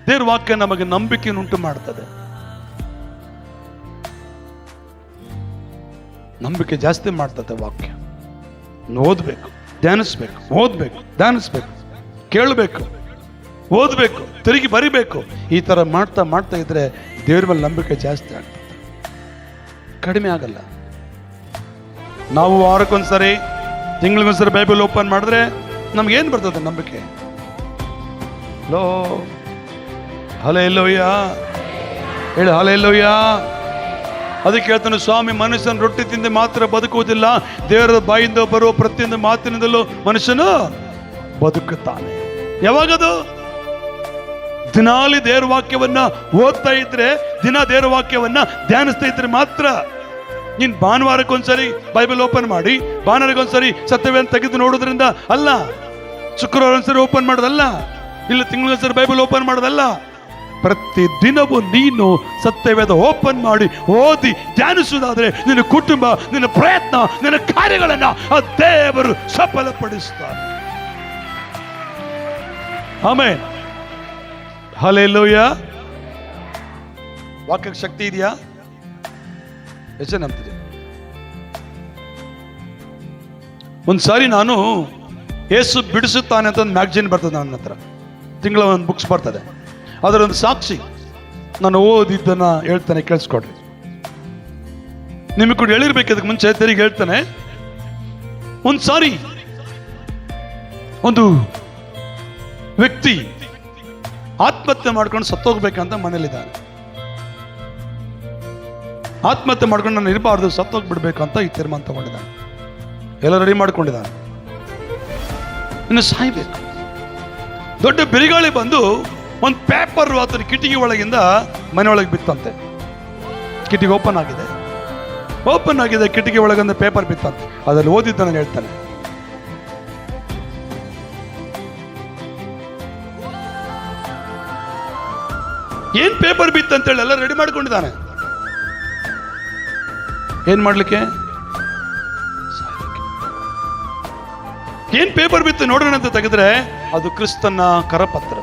ದೇವ್ರ ವಾಕ್ಯ ನಮಗೆ ನಂಬಿಕೆಯನ್ನು ಉಂಟು ಮಾಡ್ತದೆ. ನಂಬಿಕೆ ಜಾಸ್ತಿ ಮಾಡ್ತದೆ ವಾಕ್ಯ. ಓದ್ಬೇಕು, ಧ್ಯಾನಿಸ್ಬೇಕು, ಕೇಳಬೇಕು, ಓದ್ಬೇಕು, ತಿರುಗಿ ಬರಿಬೇಕು. ಈ ತರ ಮಾಡ್ತಾ ಇದ್ರೆ ದೇವ್ರ ಮೇಲೆ ನಂಬಿಕೆ ಜಾಸ್ತಿ ಆಗ್ತದೆ, ಕಡಿಮೆ ಆಗಲ್ಲ. ನಾವು ವಾರಕ್ಕೊಂದ್ಸರಿ, ತಿಂಗಳಿಗೊಂದ್ಸರಿ ಬೈಬಲ್ ಓಪನ್ ಮಾಡಿದ್ರೆ ನಮ್ಗೇನು ಬರ್ತದೆ? ನಂಬಿಕೆ. ಹಲ್ಲೆಲೂಯಾ. ಹೇಳಿ ಹಲ್ಲೆಲೂಯಾ. ಅದಕ್ಕೆ ಹೇಳ್ತಾನೆ, ಸ್ವಾಮಿ ಮನುಷ್ಯನ ರೊಟ್ಟಿ ತಿಂದು ಮಾತ್ರ ಬದುಕುವುದಿಲ್ಲ, ದೇವರ ಬಾಯಿಂದ ಬರುವ ಪ್ರತಿಯೊಂದು ಮಾತಿನಿಂದಲೂ ಮನುಷ್ಯನು ಬದುಕುತ್ತಾನೆ. ಯಾವಾಗದು? ದಿನಾಲಿ ದೇವರ ವಾಕ್ಯವನ್ನ ಓದ್ತಾ ಇದ್ರೆ, ದಿನ ದೇವರ ವಾಕ್ಯವನ್ನ ಧ್ಯಾನಿಸ್ತಾ ಇದ್ರೆ ಮಾತ್ರ. ನೀನ್ ಭಾನುವಾರಕ್ಕೊಂದ್ಸರಿ ಬೈಬಲ್ ಓಪನ್ ಮಾಡಿ, ಭಾನುವಾರಕ್ಕೊಂದ್ಸರಿ ಸತ್ಯವೇದ ತೆಗೆದು ನೋಡೋದ್ರಿಂದ ಅಲ್ಲ, ಶುಕ್ರವಾರ ಒಂದ್ಸರಿ ಓಪನ್ ಮಾಡೋದಲ್ಲ, ಇಲ್ಲ ತಿಂಗಳಿಗೊಂದ್ಸರಿ ಬೈಬಲ್ ಓಪನ್ ಮಾಡೋದಲ್ಲ. ಪ್ರತಿ ದಿನವೂ ನೀನು ಸತ್ಯವೇದ ಓಪನ್ ಮಾಡಿ ಓದಿ ಧ್ಯಾನಿಸುವುದಾದ್ರೆ ನಿನ್ನ ಕುಟುಂಬ, ನಿನ್ನ ಪ್ರಯತ್ನ, ನಿನ್ನ ಕಾರ್ಯಗಳನ್ನ ಆ ದೇವರು ಸಫಲಪಡಿಸ್ತಾರೆ. ಆಮೆನ್. ಹಲ್ಲೆಲೂಯಾ. ವಾಕ್ಯಕ್ಕೆ ಶಕ್ತಿ ಇದೆಯಾ? ಎಷ್ಟು ನಂಬ್ತೀರಿ? ಒಂದ್ಸಾರಿ ನಾನು ಯೇಸು ಬಿಡಿಸುತ್ತಾನೆ ಅಂತ ಒಂದು ಮ್ಯಾಗಝಿನ್ ಬರ್ತದೆ ನನ್ನ ಹತ್ರ, ತಿಂಗಳ ಒಂದು ಬುಕ್ಸ್ ಬರ್ತದೆ. ಅದರೊಂದು ಸಾಕ್ಷಿ ನಾನು ಓದಿದ್ದನ್ನ ಹೇಳ್ತಾನೆ, ಕೇಳಿಸ್ಕೊಡ್ರಿ. ನಿಮಗೆ ಕೂಡ ಹೇಳಿರ್ಬೇಕು, ಅದಕ್ಕೆ ಮುಂಚೆ ತೆರಿಗೆ ಹೇಳ್ತಾನೆ. ಒಂದ್ಸಾರಿ ಒಂದು ವ್ಯಕ್ತಿ ಆತ್ಮಹತ್ಯೆ ಮಾಡ್ಕೊಂಡು ಸತ್ತೋಗ್ಬೇಕಂತ ಮನೇಲಿದ್ದಾನೆ. ಆತ್ಮಹತ್ಯೆ ಮಾಡ್ಕೊಂಡು ನಾನು ಇರಬಾರ್ದು, ಸತ್ತೋಗ್ಬಿಡ್ಬೇಕಂತ ಈ ತೀರ್ಮಾನ ತಗೊಂಡಿದ್ದಾನೆ. ಎಲ್ಲ ರೆಡಿ ಮಾಡ್ಕೊಂಡಿದ್ದಾನೆ, ಇನ್ನು ಸಾಯ್ಬೇಕು. ದೊಡ್ಡ ಬಿರುಗಾಳಿ ಬಂದು ಒಂದು ಪೇಪರ್ ಆತನ ಕಿಟಕಿ ಒಳಗಿಂದ ಮನೆಯೊಳಗೆ ಬಿತ್ತಂತೆ. ಕಿಟಕಿ ಓಪನ್ ಆಗಿದೆ, ಕಿಟಕಿ ಒಳಗಿಂದ ಪೇಪರ್ ಬಿತ್ತಂತೆ. ಅದರಲ್ಲಿ ಓದಿದ್ದ ನಾನು ಹೇಳ್ತಾನೆ. ಏನ್ ಪೇಪರ್ ಬಿತ್ತಂತೇಳಿ ಎಲ್ಲ ರೆಡಿ ಮಾಡ್ಕೊಂಡಿದ್ದಾನೆ. ಏನ್ ಮಾಡ್ಲಿಕ್ಕೆ? ಏನ್ ಪೇಪರ್ ಬಿತ್ತು ನೋಡೋಣ ಅಂತ ತೆಗೆದ್ರೆ ಅದು ಕ್ರಿಸ್ತನ ಕರಪತ್ರ.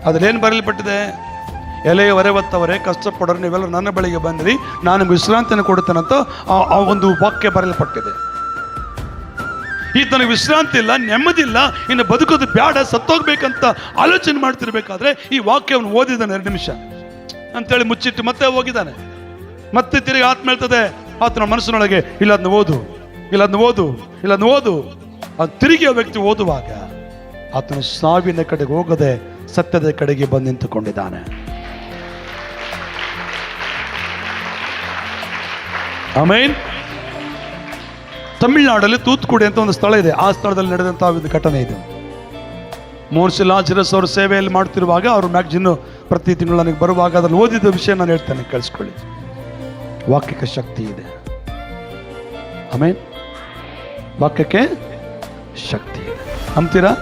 ಅದ್ರೇನ್ ಬರೆಯಲ್ಪಟ್ಟಿದೆ? ಎಲೆ ಹೊರವತ್ತವರೇ, ಕಷ್ಟಪಡೋರು ನೀವೆಲ್ಲ ನನ್ನ ಬಳಿಗೆ ಬಂದ್ರಿ, ನಾನು ವಿಶ್ರಾಂತಿಯನ್ನು ಕೊಡುತ್ತೇನಂತ ಆ ಒಂದು ವಾಕ್ಯ ಬರೆಯಲ್ಪಟ್ಟಿದೆ. ಈತನಿಗೆ ವಿಶ್ರಾಂತಿ ಇಲ್ಲ, ನೆಮ್ಮದಿ ಇಲ್ಲ, ಇನ್ನು ಬದುಕೋದು ಬ್ಯಾಡ, ಸತ್ತೋಗ್ಬೇಕಂತ ಆಲೋಚನೆ ಮಾಡ್ತಿರ್ಬೇಕಾದ್ರೆ ಈ ವಾಕ್ಯವನ್ನು ಓದಿದ್ದಾನೆ 2 ನಿಮಿಷ ಅಂತೇಳಿ ಮುಚ್ಚಿಟ್ಟು ಮತ್ತೆ ಹೋಗಿದ್ದಾನೆ. ಮತ್ತೆ ತಿರುಗಿ ಆತ್ಮ ಹೇಳ್ತದೆ ಆತನ ಮನಸ್ಸಿನೊಳಗೆ, ಇಲ್ಲ ಅದನ್ನ ಓದು. ಅದು ತಿರುಗಿ ಆ ವ್ಯಕ್ತಿ ಓದುವಾಗ ಆತನ ಸಾವಿನ ಕಡೆಗೆ ಹೋಗದೆ ಸತ್ಯದ ಕಡೆಗೆ ಬಂದು ನಿಂತುಕೊಂಡಿದ್ದಾನೆ. ಆಮೇನ್. ತಮಿಳುನಾಡಲ್ಲಿ ತೂತ್ಕುಡಿ ಅಂತ ಒಂದು ಸ್ಥಳ ಇದೆ. ಆ ಸ್ಥಳದಲ್ಲಿ ನಡೆದಂತಹ ಒಂದು ಘಟನೆ ಇದು. ಮೋರ್ಸಿ ಲಾಜರಸ್ ಅವರು ಸೇವೆಯಲ್ಲಿ ಮಾಡ್ತಿರುವಾಗ ಅವರು ಮ್ಯಾಗಜಿನ್ ಪ್ರತಿ ತಿಂಗಳು ನನಗೆ ಬರುವಾಗ ಅದ್ರಲ್ಲಿ ಓದಿದ ವಿಷಯ ನಾನು ಹೇಳ್ತೇನೆ, ಕೇಳಿಸ್ಕೊಳ್ಳಿ. ವಾಕ್ಯಕ್ಕೆ ಶಕ್ತಿ ಇದೆ. ಆಮೇನ್. ವಾಕ್ಯಕ್ಕೆ ಶಕ್ತಿ ಇದೆ. ನಂಬ್ತೀರಾ?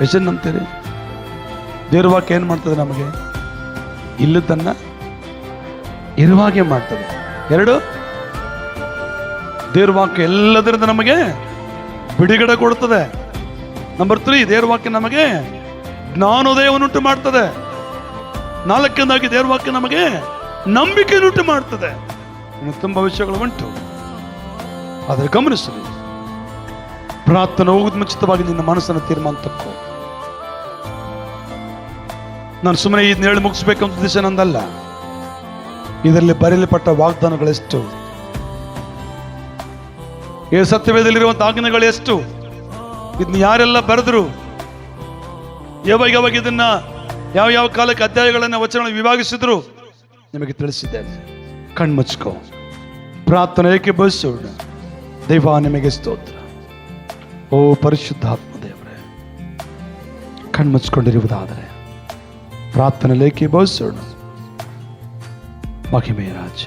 ಎಷ್ಟು ನಂಬ್ತೀರಿ? ದೇವ್ರ ವಾಕ್ಯ ಏನ್ ಮಾಡ್ತದೆ? ನಮಗೆ ಇಲ್ಲದನ್ನ ಇರುವಾಗೆ ಮಾಡ್ತದೆ. 2, ದೇವ್ರ ವಾಕ್ಯ ಎಲ್ಲದರಿಂದ ನಮಗೆ ಬಿಡುಗಡೆ ಕೊಡುತ್ತದೆ. ನಂಬರ್ 3, ದೇವ್ರ ವಾಕ್ಯ ನಮಗೆ ಜ್ಞಾನೋದಯವನ್ನುಂಟು ಮಾಡ್ತದೆ. 4ನೇದಾಗಿ ದೇವ್ರ ವಾಕ್ಯ ನಮಗೆ ನಂಬಿಕೆಯನ್ನುಂಟು ಮಾಡ್ತದೆ. ಇನ್ನು ತುಂಬಾ ವಿಷಯಗಳು ಉಂಟು, ಆದರೆ ಗಮನಿಸಲಿ. ಪ್ರಾರ್ಥನೆ ಹೋಗುದು ಮುಂಚಿತವಾಗಿ ನಿನ್ನ ಮನಸ್ಸನ್ನು ತೀರ್ಮಾನ ತಕ್ಕೋ. ನಾನು ಸುಮ್ಮನೆ ಇದನ್ನ ಹೇಳಿ ಮುಗಿಸ್ಬೇಕಂತ ಉದ್ದೇಶ ನಂದಲ್ಲ. ಇದರಲ್ಲಿ ಬರೆಯಲ್ಪಟ್ಟ ವಾಗ್ದಾನಗಳೆಷ್ಟು, ಈ ಸತ್ಯವೇದಲ್ಲಿರುವಂತಹ ಆಜ್ಞೆಗಳು ಎಷ್ಟು, ಇದನ್ನ ಯಾರೆಲ್ಲ ಬರೆದ್ರು, ಯಾವಾಗ ಇದನ್ನ ಯಾವ ಕಾಲಕ್ಕೆ ಅಧ್ಯಾಯಗಳನ್ನ ವಚನಗಳನ್ನು ವಿಭಾಗಿಸಿದ್ರು ನಿಮಗೆ ತಿಳಿಸಿದ್ದೇನೆ. ಕಣ್ಮುಚ್ಕೋ, ಪ್ರಾರ್ಥನೆ ಏಕೆ ಬಯಸೋಣ. ದೈವ ನಿಮಗೆ ಸ್ತೋತ್ರ. ಓ ಪರಿಶುದ್ಧಾತ್ಮ ದೇವರೇ, ಕಣ್ಮುಚ್ಕೊಂಡಿರುವುದಾದರೆ ಪ್ರಾರ್ಥನೆ ಏಕೆ ಬಯಸೋಣ. ಮಹಿಮೆ ರಾಜ.